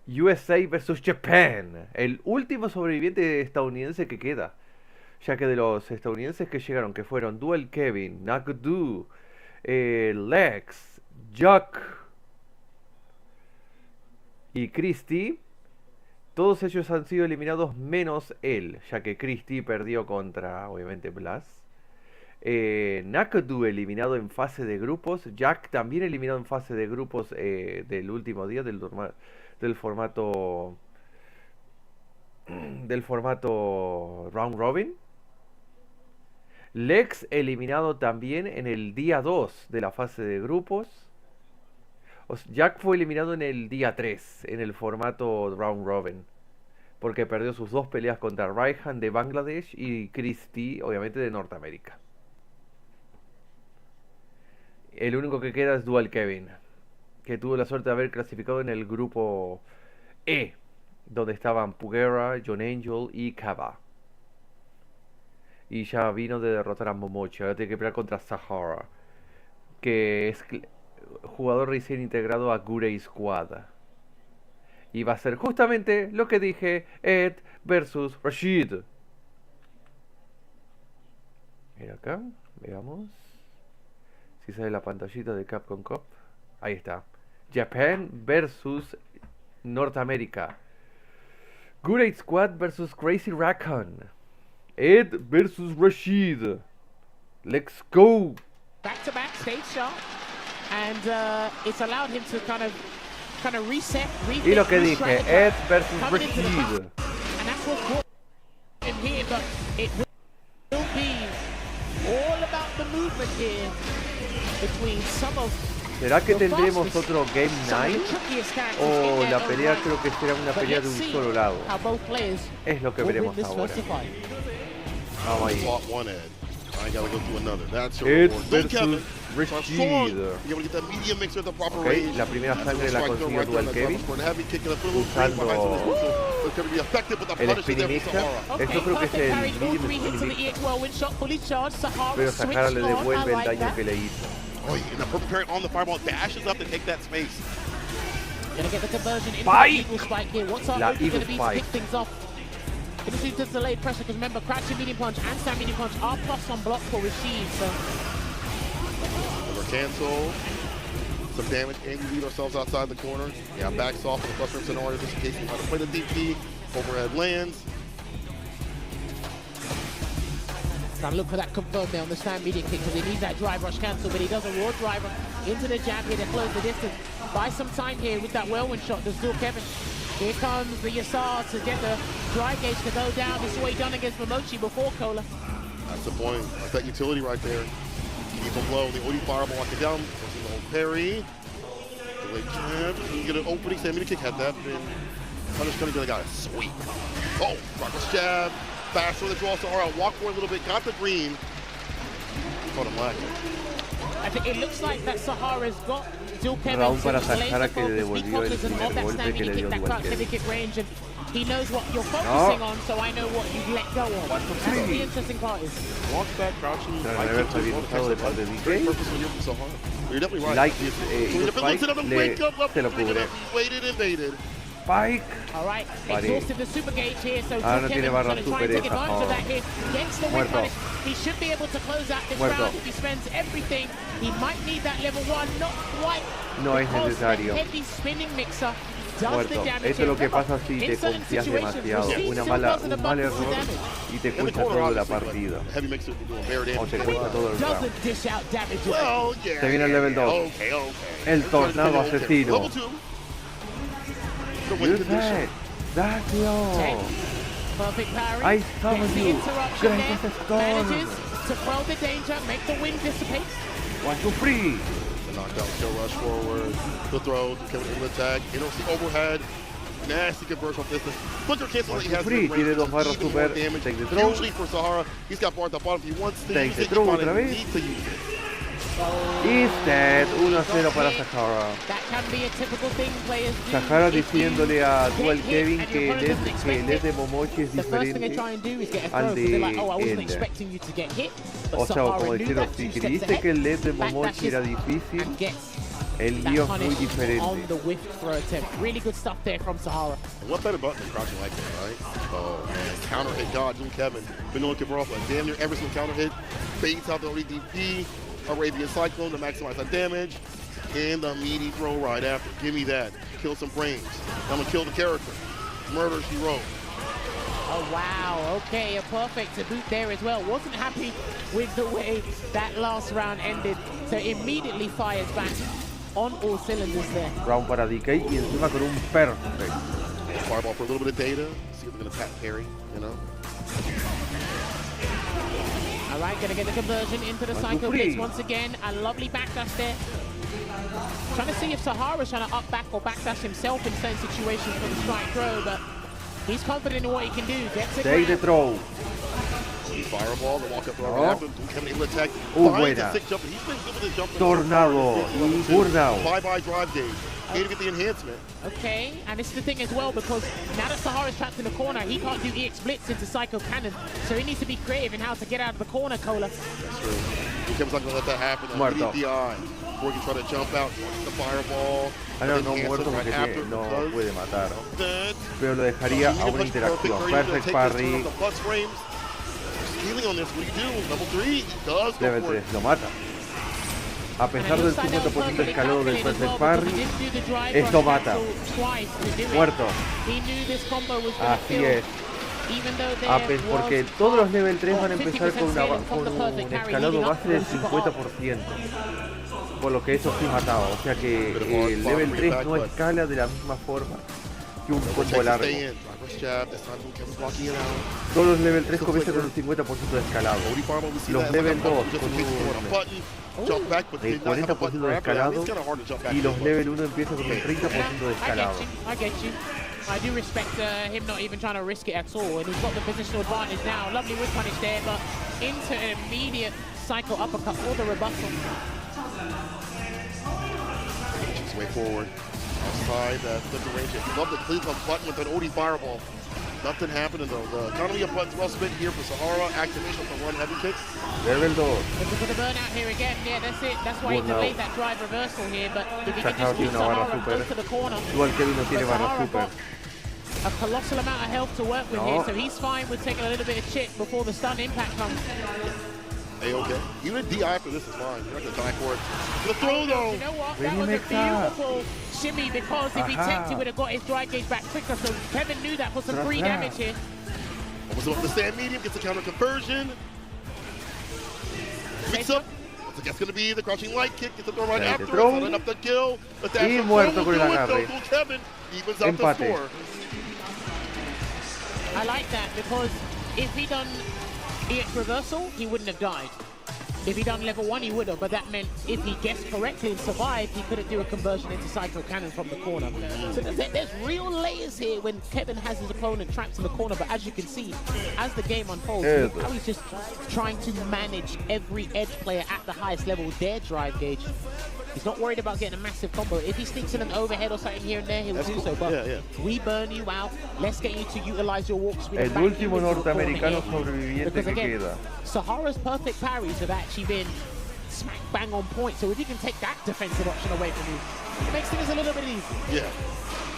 USA vs Japan, el último sobreviviente estadounidense que queda, ya que de los estadounidenses que llegaron, que fueron Dual Kevin, Nakdu, Lex, Jack y Christie, todos ellos han sido eliminados menos él, ya que Christie perdió contra, obviamente, Blaz. Nakdu eliminado en fase de grupos. Jack también eliminado en fase de grupos del último día del formato del formato Round Robin. Lex eliminado también en el día 2 de la fase de grupos. Jack fue eliminado en el día 3 en el formato Round Robin, porque perdió sus 2 peleas contra Raihan de Bangladesh y Christie, obviamente, de Norteamérica. El único que queda es Dual Kevin, que tuvo la suerte de haber clasificado en el grupo E, donde estaban Pugera, John Angel y Kaba. Y ya vino de derrotar a Momochi. Ahora tiene que pelear contra Sahara, que es jugador recién integrado a Gurei Squad. Y va a ser justamente lo que dije: Ed versus Rashid. Mira acá, veamos si sale la pantallita de Capcom Cup. Ahí está. Japan versus Norteamérica. Gurei Squad versus Crazy Raccoon. Ed versus Rashid. Let's go. Back to back stage shot, and it's allowed him to kind of reset. Y lo que dije, Ed versus Rashid. And that's what's brought him here, but it will be all about the movement here between some of. ¿Será que tendremos otro Game Night? O la pelea creo que será una pelea de un solo lado. Es lo que veremos ahora. Vamos ahí. Ed versus Rashid. Ok, la primera sangre la consiguió Dual Kevin usando el Spinninista. Esto creo que es el medium Spinninista. Pero Sahara le devuelve el daño que le hizo. Oh, and the perfect parry on the fireball dashes up to take that space. Gonna get the conversion into Spike! the eagle spike here. What's our move gonna be to pick things off? Gonna do the delayed pressure because remember, crouching medium punch and stand medium punch are plus on block for Rashid. So we're cancel. Some damage, and we leave ourselves outside the corner. Yeah, backs off in the cluster scenario just in case we want to play the DP. Overhead lands. Now look for that confirm there on the stand medium kick because he needs that drive rush cancel, but he does a raw driver into the jab here to close the distance. Buy some time here with that whirlwind shot. There's still Kevin. Here comes the Yasar to get the dry gauge to go down. This is what he done against Momochi before Cola. That's the point. That's that utility right there. Keep him low. The OD fireball like a down. Forcing the old parry. The late jab. You get an opening. Stand medium kick had that been. Hunter's gonna got a sweep. Oh, Rocket's jab. Fast with the draw, Sahara walk forward a little bit, got the green. Caught him lacking. I think it looks like that Sahara's got dual Kevin. Round para Sahara que le devolvió el primer golpe que le dio Dual Kevin. Range, and he knows what you're focusing on, so I know what you've let go of. That's what the interesting part is. Walk back, crouching. Reverso bien usado de parte de DK. You're definitely right. Like Spike se lo cubre. Waited and baited. Spike. Alright, exhausted the super gauge here, so no tiene barra Kevin's going to try and take super advantage of that here. Gets the win punish. He should be able to close out this round if he spends everything. He might need that level 1, not quite. No es necesario. The heavy spinning mixer does the damage. Esto es lo que pasa si te confías demasiado. Un mal error y te cuesta toda la partida. O te cuesta todo el round. Se viene el level 2. El tornado asesino. Gracias. Perfect parry. I summon the you. interruption Gracias, there. Storm. Manages to throw the danger, make the wind dissipate. 1, 2, 3. The knockdown, kill rush forward. The throw, Kevin in the attack. NOC overhead. Nasty conversion off distance. Booker cancel he has tiene dos barras super. Take the throw. Usually for Sahara, he's got bar at the bottom. If he wants to Take use the it, throw he otra vez. needs to use it. Y set 1-0 para Sahara. Sahara diciéndole a Dual Kevin que el LED de Momochi es diferente al de él. O sea, como decirlo, si creíste que el LED de Momochi era difícil, el mío es muy diferente. What better button than crouching like that, right? Oh man, counter hit dodge and Kevin. Been doing Kevin off a damn near every single counter hit. Baits out the ODP. Arabian Cyclone to maximize that damage, and the meaty throw right after. Give me that. Kill some brains. I'm gonna kill the character. Murder she wrote. Oh wow, okay, a perfect to boot there as well. Wasn't happy with the way that last round ended, so immediately fires back on all cylinders there. Round para DK y encima con un perfect. Fireball for a little bit of data. See if definitely going to tap parry, you know. All right, gonna get the conversion into the Psycho Blitz once again. A lovely backdash there. Trying to see if Sahara's trying to up back or backdash himself in certain situations for the strike throw, but he's confident in what he can do. Gets it. Take the throw. Fireball, the walk up throw after. Coming able to attack. Buena. He's been good with his jump. Tornado y burnout. Bye-bye drive gauge. Need to get the enhancement. Okay, and this is the thing as well, because now that Sahara's trapped in the corner, he can't do EX Blitz into Psycho Cannon, so he needs to be creative in how to get out of the corner, Cola. That's true. Capcom's not going to let that happen. Muerto. DPI. Before he can try to jump out, the fireball. No muerto porque no puede matar. Pero lo dejaría a una interacción. Perfect parry. Stealing on this, what do you do? Level 3, he does. Level 3, lo mata. A pesar del 50% de escalado del perfect parry, esto mata. Muerto. Así es. Porque todos los level 3 van a empezar con un escalado base del 50%. Por lo que eso sí mataba. O sea que el level 3 no escala de la misma forma que un combo largo. Todos los level 3 comienzan con un 50% de escalado. Los level 2 con un 40% de escalado. Y los level 1 empiezan con un 30% de escalado. I do respect him not even trying to risk it at all, and he's got the positional advantage now. Lovely whip punish there, but into an immediate Psycho uppercut for the rebuttal. Just way forward. Outside that range. Love the cleave up button with an OD fireball. Nothing happening though. The economy of buttons well spent here for Sahara. Activation for one heavy kicks. Level 2. Looking for the burnout here again. Yeah, that's it. That's why he delayed that drive reversal here. But if he can just keep Sahara close to the corner. Igual que no tiene barra super. A colossal amount of health to work with here, so he's fine with taking a little bit of chip before the stun impact comes. Hey, okay. Even a DI after this is fine. You're not going to die for it. The throw, though. You know what? That was a beautiful shimmy, because if he teched, he would have got his drive gauge back quicker. So Kevin knew that for some free damage here. Almost up the stand medium, gets a counter conversion. Mix up. That's going to be the crouching light kick. Gets the throw right after. Setting up the kill. Y muerto con el agarre. Kevin evens out the score. I like that, because if he done EX reversal, he wouldn't have died. If he done level 1, he would have, but that meant if he guessed correctly and survived, he couldn't do a conversion into Psycho Cannon from the corner. So there's real layers here when Kevin has his opponent trapped in the corner, but as you can see, as the game unfolds, look how he's just trying to manage every edge player at the highest level, their drive gauge. He's not worried about getting a massive combo. If he sneaks in an overhead or something here and there, he'll do so. But we burn you out. Let's get you to utilize your walk speed. El último norteamericano sobreviviente que queda. Sahara's perfect parries have actually been smack bang on point. So if you can take that defensive option away from you, it makes things a little bit easier. Yeah,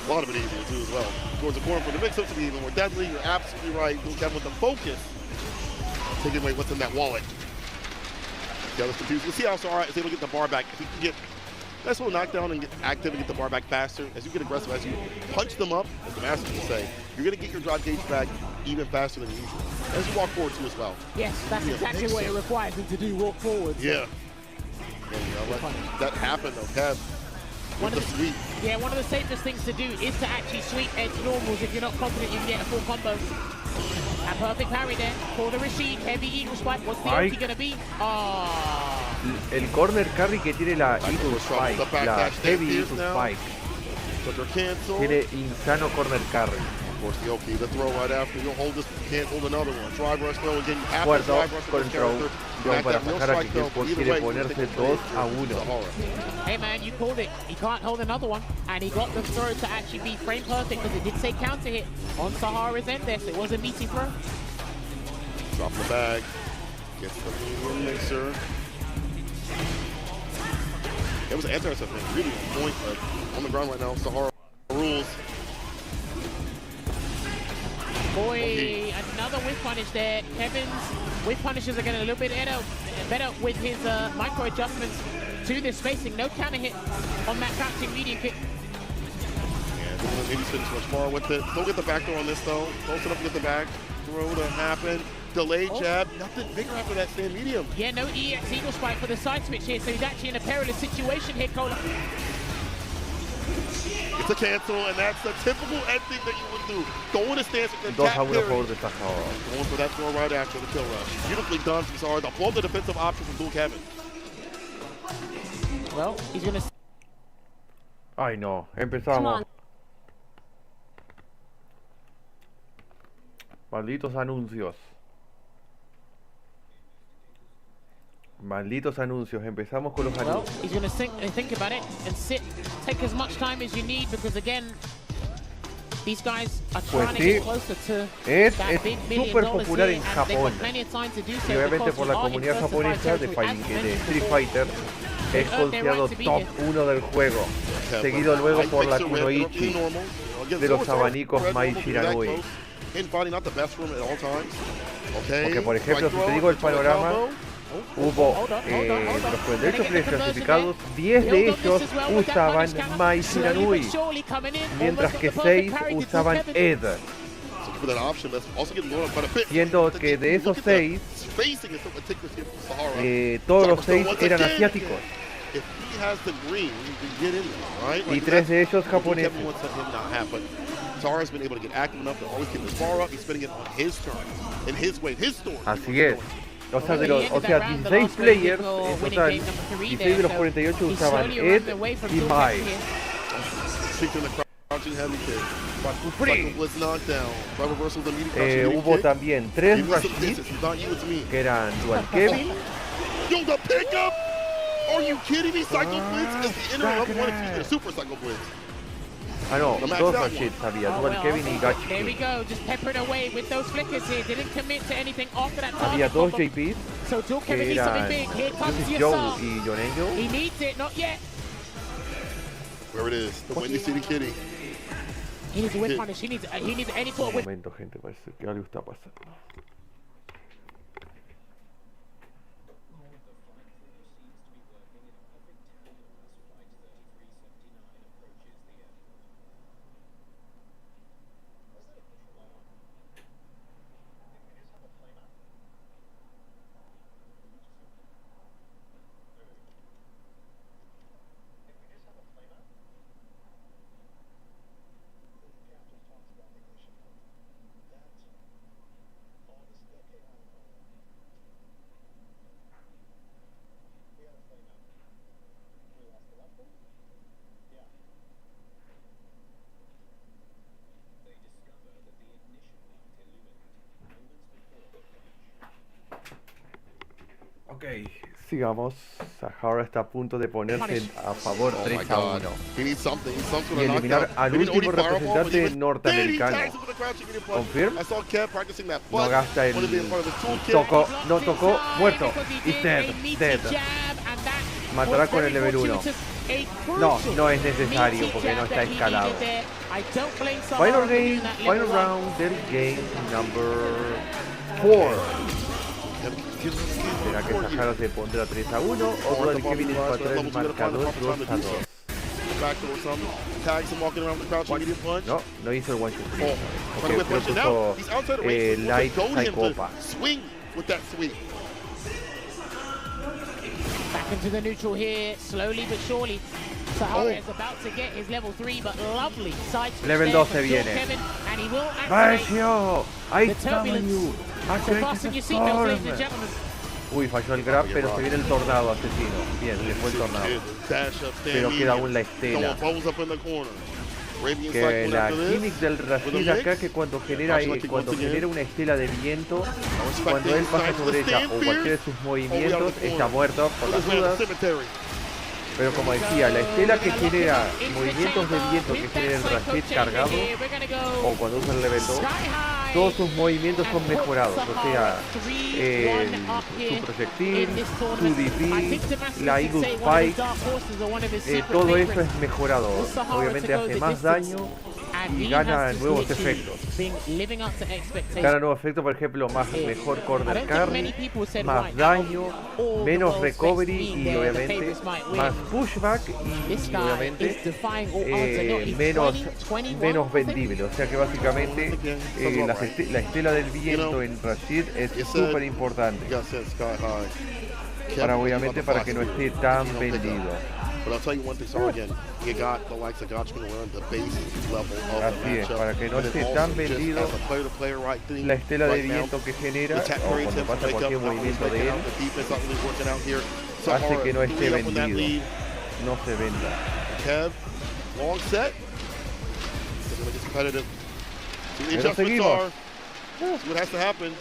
a lot of it easier too as well. Towards the corner for the mix-up to be even more deadly. You're absolutely right. You'll get with the focus. Taking away what's in that wallet. The other's confused. We'll see how Sahara is able to get the bar back. If he can get nice little knockdown and get active and get the bar back faster, as you get aggressive, as you punch them up, as the master would say, you're going to get your drive gauge back even faster than usual. As you walk forward too as well. Yes, that's exactly what it requires him to do, walk forward. Yeah. And, you know, let that happen though, Kev. One of the safest things to do is to actually sweep edge normals if you're not confident you can get a full combo. A perfect parry there for the Rashid. Heavy eagle spike. What's the ulti gonna be? El corner carry que tiene la eagle spike, la heavy eagle spike. Tiene insano corner carry. Of course, the Oki, the throw right after. You'll hold this, you can't hold another one. Drive rush throw again. Muerto con el throw. Para Sahara que quiere ponerse 2-1. Hey man, you called it. He can't hold another one. And he got the throw to actually be frame perfect, because it did say counter hit on Sahara's end there, so it was a meaty throw. Drop the bag. Gets the medium mixer. It was an anti-intercept, really on point, but on the ground right now, Sahara rules. Boy, another whip punish there. Kevin's whip punishes are getting a little bit better with his micro adjustments to this spacing. No counter hit on that crouching medium kick. Yeah, maybe spend too much far with it. Don't get the back throw on this though. Close enough to get the back throw to happen. Delayed jab, nothing bigger after that stand medium. Yeah, no EX eagle spike for the side switch here, so he's actually in a perilous situation here, Cola. It's a cancel, and that's the typical ending that you would do. Go in a stance and 2 tap a 1 a parry. favor de Sahara. Going for that throw right after the kill rush. Beautifully done from Sahara. Above the defensive option from Blue Kevin. Well, he's gonna. Ay no, empezamos. Malditos anuncios. Malditos anuncios. Empezamos con los Well, anuncios. he's gonna think about it and sit. Take as much time as you need because again, these guys are trying to get closer to that big $1 million súper popular en here, and they've Japón. got plenty of time to do so Y obviamente because por la we are in comunidad first to five japonesa de territory, as Street mentioned Fighter es considerado top 1 del juego, seguido luego por la kunoichi de los abanicos Mai Shiranui. Porque por ejemplo, si te digo el panorama, hubo los 48 players clasificados, 10 de ellos usaban Mai Shiranui, mientras que 6 usaban Ed. Siendo que de esos 6, todos los 6 eran asiáticos. Y 3 de ellos japoneses. Así es. O sea, 16 players en total, 16 de los 48 usaban Ed y Mai. Hubo también 3 Rashid, que eran Dual Kevin. Ah no, 2 Rashid había, Dual Kevin y Gachi. Había 2 JPs, que eran Joe y John Angel. Where it is, the Windy City Kitty. He needs a whip punish. He needs any sort of whip. Un momento, gente, parece que algo está pasando. Ok, sigamos. Sahara está a punto de ponerse a favor 3 a 1 y eliminar al último representante norteamericano. Confirm. No gasta el tocó, no tocó, muerto. Is dead. Matará con el level 1. No, no es necesario porque no está escalado. Final round del game number 4. ¿Será que Sahara se pondrá 3 a 1 o Dual Kevin empató el marcador 2 a 2? No, no hizo el one shot. Porque puso Light Psychopa. Back into the neutral here, slowly but surely. Sahara is about to get his level 3, but lovely side switch Level 2 se viene. Kevin, and he will activate ¡Vacio! ¡I the turbulence. So fasten your seatbelts, ladies and gentlemen. Uy, falló el grab, pero se viene el tornado asesino. Bien, le fue el tornado. Pero queda aún la estela. Que la gimmick del Rashid acá, que cuando genera una estela de viento, cuando él pasa sobre ella o cualquiera de sus movimientos, está muerto por las dudas. Pero como decía, la estela que genera movimientos de viento que genera el Rashid cargado, o cuando usa el level 2, todos sus movimientos son mejorados. O sea, su proyectil, su DP, la Eagle Spike, todo eso es mejorado. Obviamente hace más daño y gana nuevos efectos. Gana nuevos efectos, por ejemplo, mejor corner carry, más daño, menos recovery y obviamente más pushback y obviamente menos vendible. O sea que básicamente la estela del viento en Rashid es súper importante para obviamente para que no esté tan vendido. But I'll tell you one thing, Sahara, again, you got the likes of Gotch going to learn the base level of the matchup. Para que no esté tan vendido la estela de viento que genera o cuando pasa cualquier movimiento de él, hace que no esté vendido, no se venda. Kev, long set. It's competitive. Pero seguimos. That's what has to happen.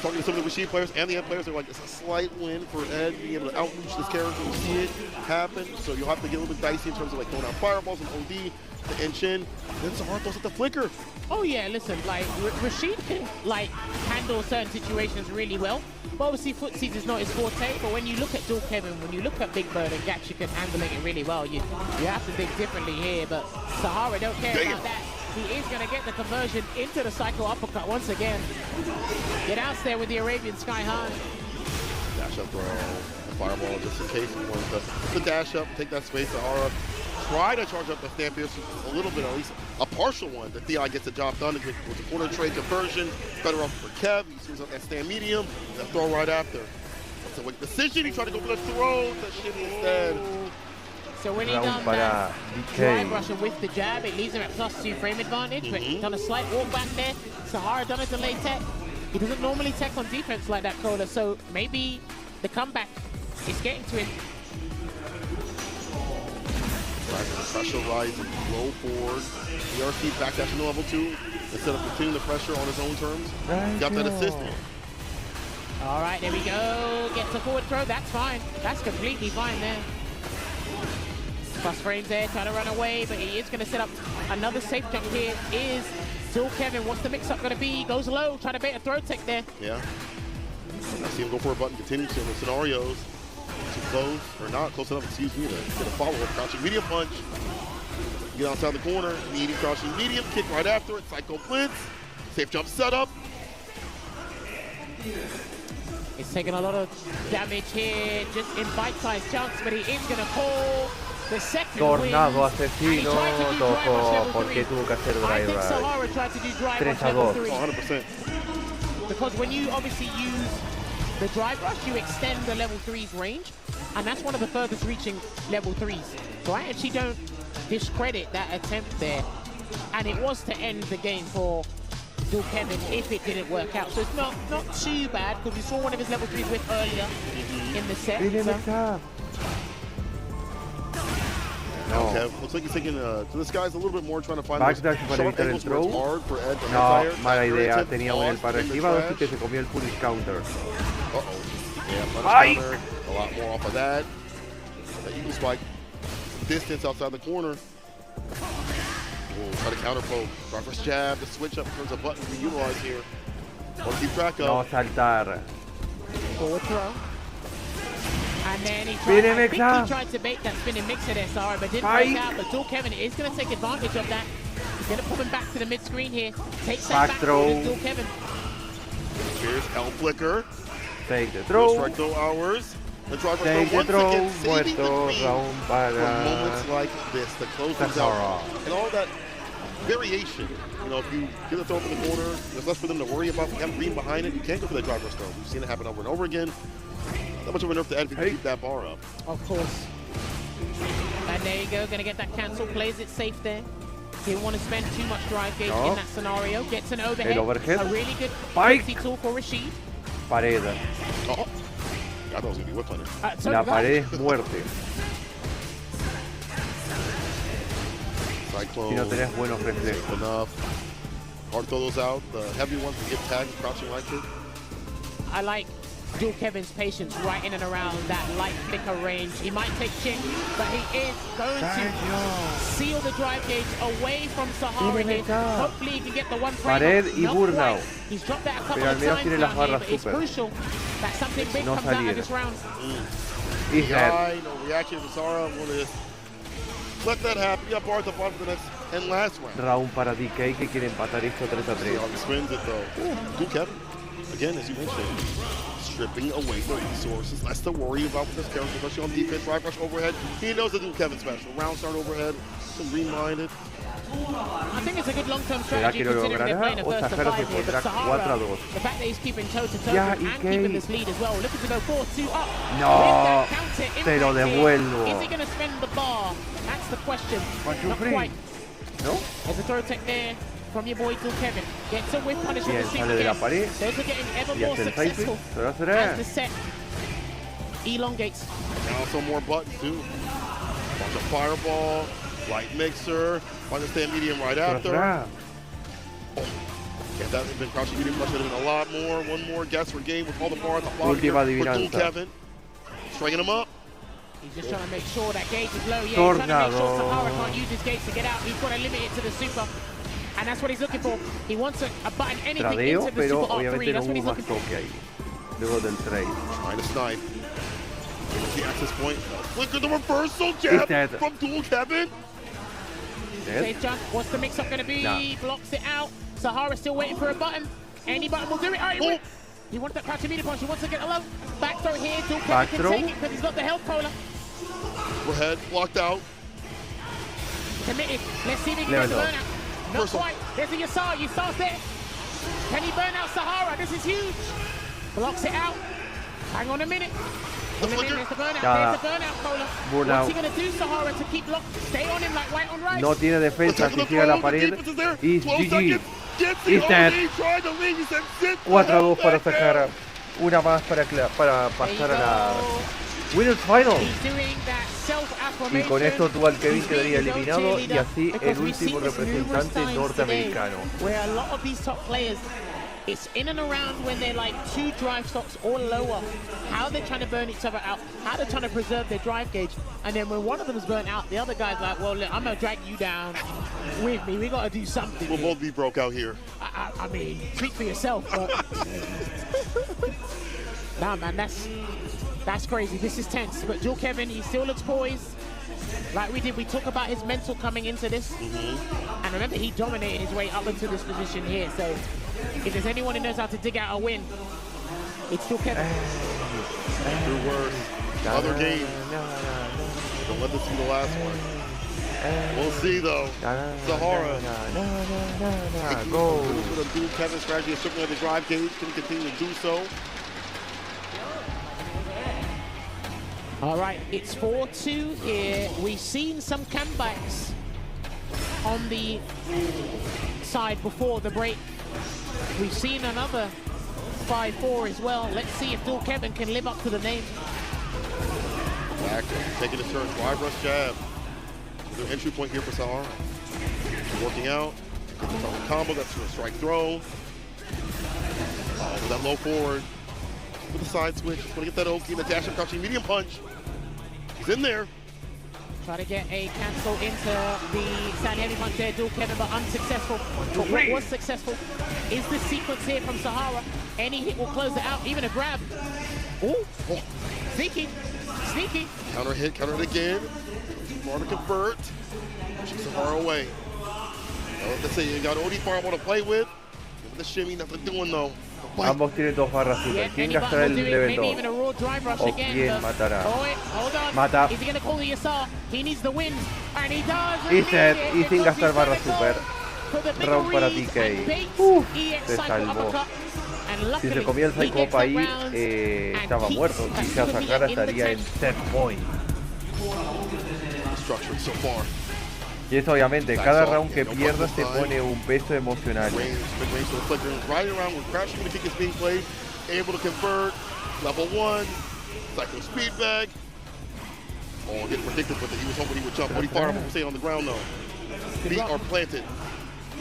Talking to some of the machine players and the end players, they're like, it's a slight win for Ed being able to outreach this character and see it happen. So you'll have to get a little bit dicey in terms of like throwing out fireballs and OD to Enchin. Then Sahara throws at the flicker. Oh yeah, listen, like Rashid can like handle certain situations really well. But obviously footsies is not his forte, but when you look at Dual Kevin, when you look at Big Bird and Gatcha can handling it really well, you have to think differently here, but Sahara don't care about that. He is going to get the conversion into the cycle uppercut once again. Get out there with the Arabian Sky High. Dash up throw, fireball just in case he wants to dash up, take that space. Sahara try to charge up the stand pierce a little bit, at least a partial one. The Theon gets the job done with the corner trade conversion. Better off for Kev. He swings up that stand medium, and throw right after. So with decision, he tried to go for the throw. That shit instead. So when he done that drive rusher with the jab, it leaves him at +2 frame advantage, but he done a slight walk back there. Sahara done a delay tech. He doesn't normally tech on defense like that, Cola, so maybe the comeback is getting to him. Pressure rising, low forward. ERC back dash into level 2 instead of continuing the pressure on his own terms. Got that assist. All right, there we go. Gets a forward throw. That's fine. That's completely fine there. Plus frames there, trying to run away, but he is going to set up another safe jump here. Is still Kevin. What's the mix-up going to be? Goes low, trying to bait a throw tech there. Yeah. I see him go for a button, continue to in the scenarios. Too close, or not close enough, excuse me, to get a follow-up. Crouching medium punch. Get outside the corner, medium, crouching medium, kick right after it, psycho blitz. Safe jump setup. He's taking a lot of damage here, just in bite-sized chunks, but he is going to call the second Tornado win. asesino, tocó porque tuvo que hacer drive. I think Sahara tried to do drive rush 3-2. level 3. 100%. Because when you obviously use the drive rush, you extend the level 3's range, and that's one of the furthest reaching level 3's. So I actually don't discredit that attempt there. And it was to end the game for Dual Kevin if it didn't work out. So it's not too bad, because we saw one of his level 3's with earlier in the set. No. Okay, looks like he's taking, so this guy's a little bit more trying to find backdash para evitar el throw. No, mala idea. Tenía un el para arriba, así que se comió el punish counter. Yeah, counter, a lot more off of that. The eagle spike, distance outside the corner. Try to counter poke. Progress jab, the switch up in terms of buttons we utilize here. Want to keep track of. No saltar. Forward throw. And then he tried to bait that spinning mixer there, Sahara, but didn't work out. But Dual Kevin is going to take advantage of that. He's going to pull him back to the mid-screen here. Takes that back throw. Dual Kevin. Here's L flicker. Take the throw. Strike throw hours. The driver take the throw. Again, Muerto. Round para moments like this, the close things out, and all that variation. You know, if you get a throw from the corner, there's less for them to worry about. You have green behind it. You can't go for the driver's throw. We've seen it happen over and over again. Not much of a nerf to add if you can keep that bar up. Of course. And there you go, gonna get that cancel, plays it safe there. Didn't want to spend too much drive gauge in that scenario. Gets an overhead. A really good fancy tool for Rashid. Pared. Oh. I thought it was gonna be whipped on it. La pared es muerte. Cyclone. Si no tenés buenos reflejos. Enough. Hard throw those out. The heavy ones that get tagged, crouching right kick. I like Dual Kevin's patience right in and around that light flicker range. He might take chink, but he is going to seal the drive gauge away from Sahara here. Hopefully he can get the one frame. Pared y burnout. He's dropped that a couple of times now here, but it's crucial that something big comes out of this round. No reaction from Sahara. Let that happen. You got bars up on for the next and last round. Round para DK que quiere empatar esto 3-3. He spins it though. Dual Kevin, again, as you mentioned, stripping away the resources. Less to worry about with this character, especially on defense. Drive rush overhead. He knows the Dual Kevin special. Round start overhead. Some green-minded. I think it's a good long-term ¿Será strategy que lo considering they're playing logrará a o first to Sahara se 5 here, pondrá but Sahara, 4-2? the fact that he's keeping toe-to-toe Ya, and ¿y keeping qué? this lead as well, looking to go 4-2 up. No, With that counter te lo impact here, devuelvo. is he going to spend the bar? That's the question. 1, 2, Not 3. quite. ¿No? There's a throw tech there from your boy Till Kevin. Gets a whip punish on Bien, the sweep sale de la again. pared. Those are getting ever Y more hace el successful side switch. ¿Será? as the set elongates. And also more buttons too. Bunch of fireball, light mixer, understand medium right after. Yeah, that's been crouching medium pressure a lot more. One more guess for game with all the bars. Última For Dual adivinanza. Kevin. Stringing him up. He's just trying to make sure that gauge is low. Yeah, he's trying to make sure Sahara can't use his gauge to get out. He's got to limit it to the super. And that's what he's looking for. He wants a button anything Tradeo, into the pero super R3. obviamente no That's what hubo he's más looking for. toque ahí. Luego del trade. Trying to snipe. The access point. Look at the reversal jab from Dual Kevin. Save jump. What's the mix-up going to be? Nah. Blocks it out. Sahara's still waiting for a button. Any button will do it. All right, he wants that crouching medium punch. He wants to get alone. Back throw here. Dual Kevin can take it because he's got the health cola. Overhead, blocked out. Committed. Let's see if he can get the burnout. Not quite. There's a Yasar. Yasar's there. Can he burn out Sahara? This is huge. Blocks it out. Hang on a minute. There's the burnout. There's the burnout, Cola. What's he going to do, Sahara, to keep locked? Stay on him like white on rice. No tiene defensa, si llega a la pared. Y GG. He's dead. 4-2 para Sahara. Una más para pasar a la Winners Final. Y con esto Dual Kevin quedaría eliminado y así el último representante norteamericano. It's in and around when they're like 2 drive stocks or lower, how they're trying to burn each other out, how they're trying to preserve their drive gauge, and then when one of them is burnt out, the other guy's like, well, look, I'm going to drag you down with me. We got to do something. We'll both be broke out here. I mean, speak for yourself, but... Nah, man, that's crazy. This is tense, but Dual Kevin, he still looks poised. Like we did, we talk about his mental coming into this. And remember, he dominated his way up into this position here, so if there's anyone who knows how to dig out a win, it's Dual Kevin. Through worse. Other game. Don't let this be the last one. We'll see though. Sahara. Go. With a Dual Kevin strategy of circling the drive gauge, can continue to do so. All right, it's 4-2 here. We've seen some comebacks on the side before the break. We've seen another 5-4 as well. Let's see if Dual Kevin can live up to the name. Back, taking a turn, drive rush jab. There's an entry point here for Sahara. Working out, gets the combo, that's a strike throw. With that low forward, with the side switch, just want to get that Oki and the dash and crouching medium punch. He's in there. Try to get a cancel into the stand heavy punch there, Dual Kevin, but unsuccessful. But what was successful is the sequence here from Sahara. Any hit will close it out, even a grab. Ooh, sneaky, sneaky. Counter hit again. More to convert. Pushing Sahara away. Let's say you got OD fireball to play with. Give it the shimmy, nothing doing though. Ambos tienen 2 barras super. ¿Quién gastará el level 2? ¿O quién matará? Mata. Y set, y sin gastar barra super. Round para TK. Se salvó. Si se comía el Psycho ahí, estaba muerto. Si se Sahara estaría en set point. Y eso obviamente, cada round que pierdas te pone un peso emocional. Riding around with Crashing when the kick is being played, able to convert, level 1, cycle speed bag. Oh, getting predicted with it. He was hoping he would jump. What he fired will stay on the ground though. Feet are planted.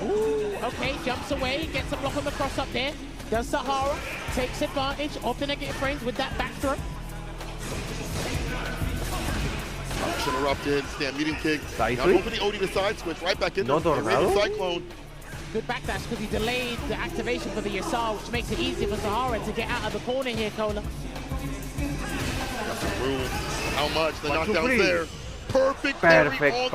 Ooh, okay, jumps away, gets a block on the cross up there. Does Sahara, takes advantage of the negative frames with that back throw. Interrupted, stand medium kick. Now go for the OD to side switch, right back in there. Cyclone. Good backdash because he delayed the activation for the Yasar, which makes it easier for Sahara to get out of the corner here, Cola. Got some room. How much? The knockdown's there. Perfect parry on the wake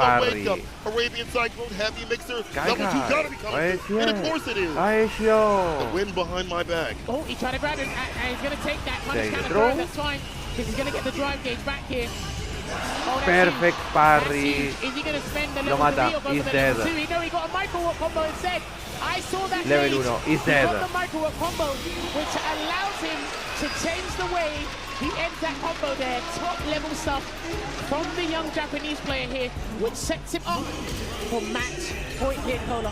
up. Arabian Cyclone, heavy mixer. Level 2 gotta be coming through. And of course it is. The wind behind my back. Oh, he tried to grab it and he's gonna take that punish counter throw. That's fine because he's gonna get the drive gauge back here. Oh, Perfect parry. Is he gonna spend the Lo level mata. 3 or go He's for the level dead. 2? No, he got a micro walk combo instead. I saw that Level gauge. 1. He's He dead. got the micro walk combo, which allows him to change the way he ends that combo there. Top level stuff from the young Japanese player here, which sets him up for match point here, Cola.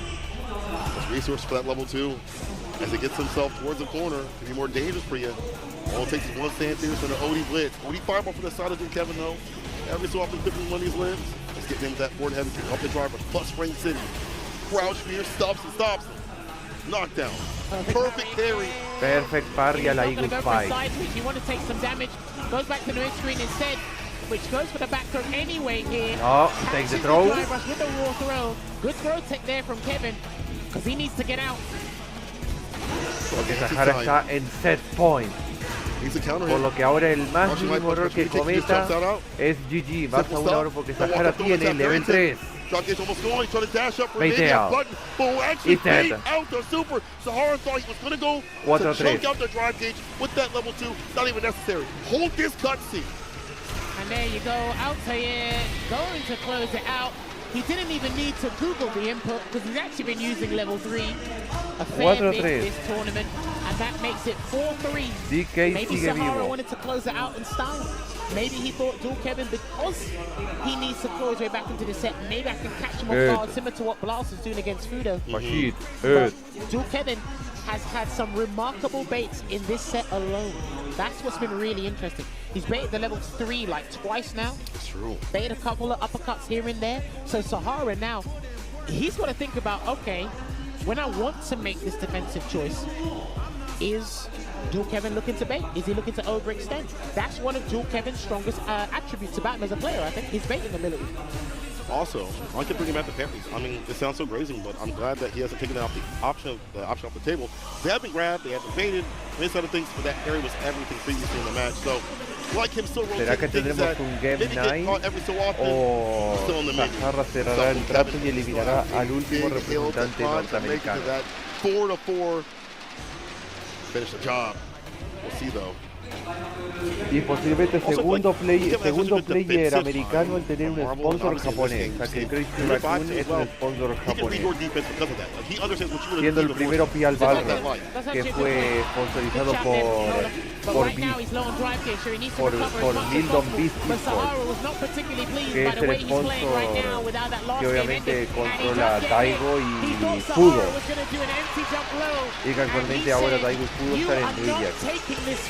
There's resource for that level 2. As he gets himself towards the corner, to be more dangerous for you. All it takes is one stand through and an OD blitz. OD fireball for the side of Kevin though. Every so often clipping one of these limbs. Let's get him with that forward heavy kick off the driver. Plus Spring City. Crouch fear stops him. Knockdown. Perfect carry. Perfect parry a la He's not Eagle gonna go for a 5. side switch. You want to take some damage. Goes back to the mid screen instead, which goes for the back throw anyway here. No, takes the throw. Drive rush with the raw throw. Good throw tech there from Kevin, because he needs to get out. Porque Sahara está en set point. Por lo que ahora el más mínimo error que cometa es GG. Vas a 1 hora porque Sahara tiene level 3. Meitea. He's dead. 4-3. With that level 2, not even necessary. Hold this cutscene. And there you go, Altair going to close it out. He didn't even need to Google the input because he's actually been using level 3 a fair bit this tournament, and that makes it 4-3. DK Maybe sigue Sahara vivo. wanted to close it out in style. Maybe he thought Dual Kevin, because he needs to claw his way back into the set, maybe I can catch him off guard, similar to what Blaz is doing against Fuudo. Machine. But Dual Kevin has had some remarkable baits in this set alone. That's what's been really interesting. He's baited the level 3 like twice now. It's true. Baited a couple of uppercuts here and there. So Sahara now, he's got to think about, okay, when I want to make this defensive choice, is Dual Kevin looking to bait? Is he looking to overextend? That's one of Dual Kevin's strongest attributes about him as a player, I think. His baiting ability. Also, I could bring him back to Panthers. I mean, it sounds so grazing, but I'm glad that he hasn't taken that off the option off the table. They haven't grabbed, they haven't baited, and other things, but that carry was everything previously in the match. So, like him still ¿Será que rotating things tendremos that un Game maybe get 9? caught every so often, O still in the menu. Sahara cerrará el trato y eliminará al último representante norteamericano. 4-4. Finish the job. We'll see though. Y posiblemente segundo player americano en tener un sponsor japonés, o sea que Crazy Raccoon es un sponsor japonés, siendo el primero Pial Balrog, que fue sponsorizado por Millon que es el sponsor que obviamente controla Daigo y Fuudo, y que actualmente ahora Daigo y Fuudo están en New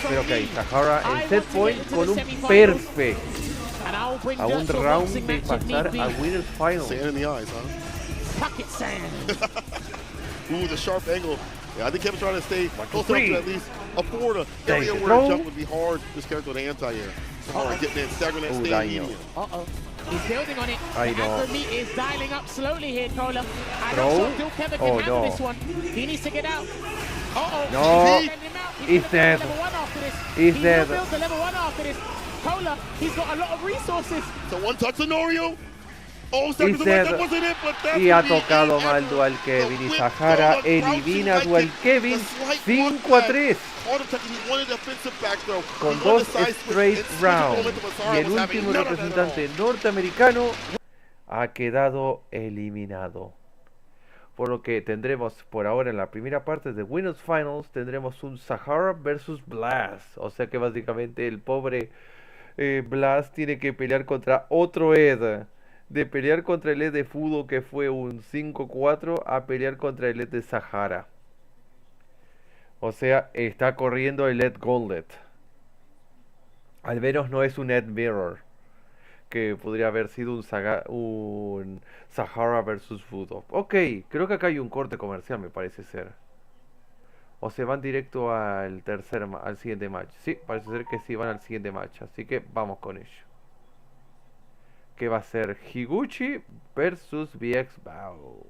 Pero ok, Sahara en set point con un perfect a un round de pasar a Winners Final. Sand in the eyes, huh? Pocket sand. Ooh, the sharp angle. Yeah, I think Kevin's trying to stay close enough to at least afford a area Thanks, where a jump would be hard. This character with anti-air. Sahara getting in, staggering that stay daño. medium. Uh-oh. He's building on it. I The know. Afrobeat is dialing up slowly here, Cola. I Throw? don't think Dual Kevin can handle no. this one. He needs to get out. Uh-oh. No. He's sending him out. He's gonna dead. build the level 1 after this. He's He dead. will build the level 1 after this. Cola, he's got a lot of resources. So one touch scenario. Oh, He's seconds away, dead. that wasn't it, but that's Y ha the tocado ever. mal Dual Kevin y The whip Sahara throw, the elimina a crouching Dual leg kick, Kevin the slight 5-3 All the time he wanted offensive back throw. con He wanted dos the side switch. straight And switch rounds, momentum, but y Sahara el was having último none of that at all. representante norteamericano ha quedado eliminado. Por lo que tendremos por ahora en la primera parte de Winners Finals, tendremos un Sahara versus Blaz. O sea que básicamente el pobre Blaz tiene que pelear contra otro Ed. De pelear contra el Ed de Fuudo, que fue un 5-4, a pelear contra el Ed de Sahara. O sea, está corriendo el Ed Gauntlet. Al menos no es un Ed Mirror, que podría haber sido un Sahara versus Fuudo. Ok, creo que acá hay un corte comercial, me parece ser. O se van directo al siguiente match. Sí, parece ser que sí van al siguiente match. Así que vamos con ello. Que va a ser Higuchi versus VX Bao.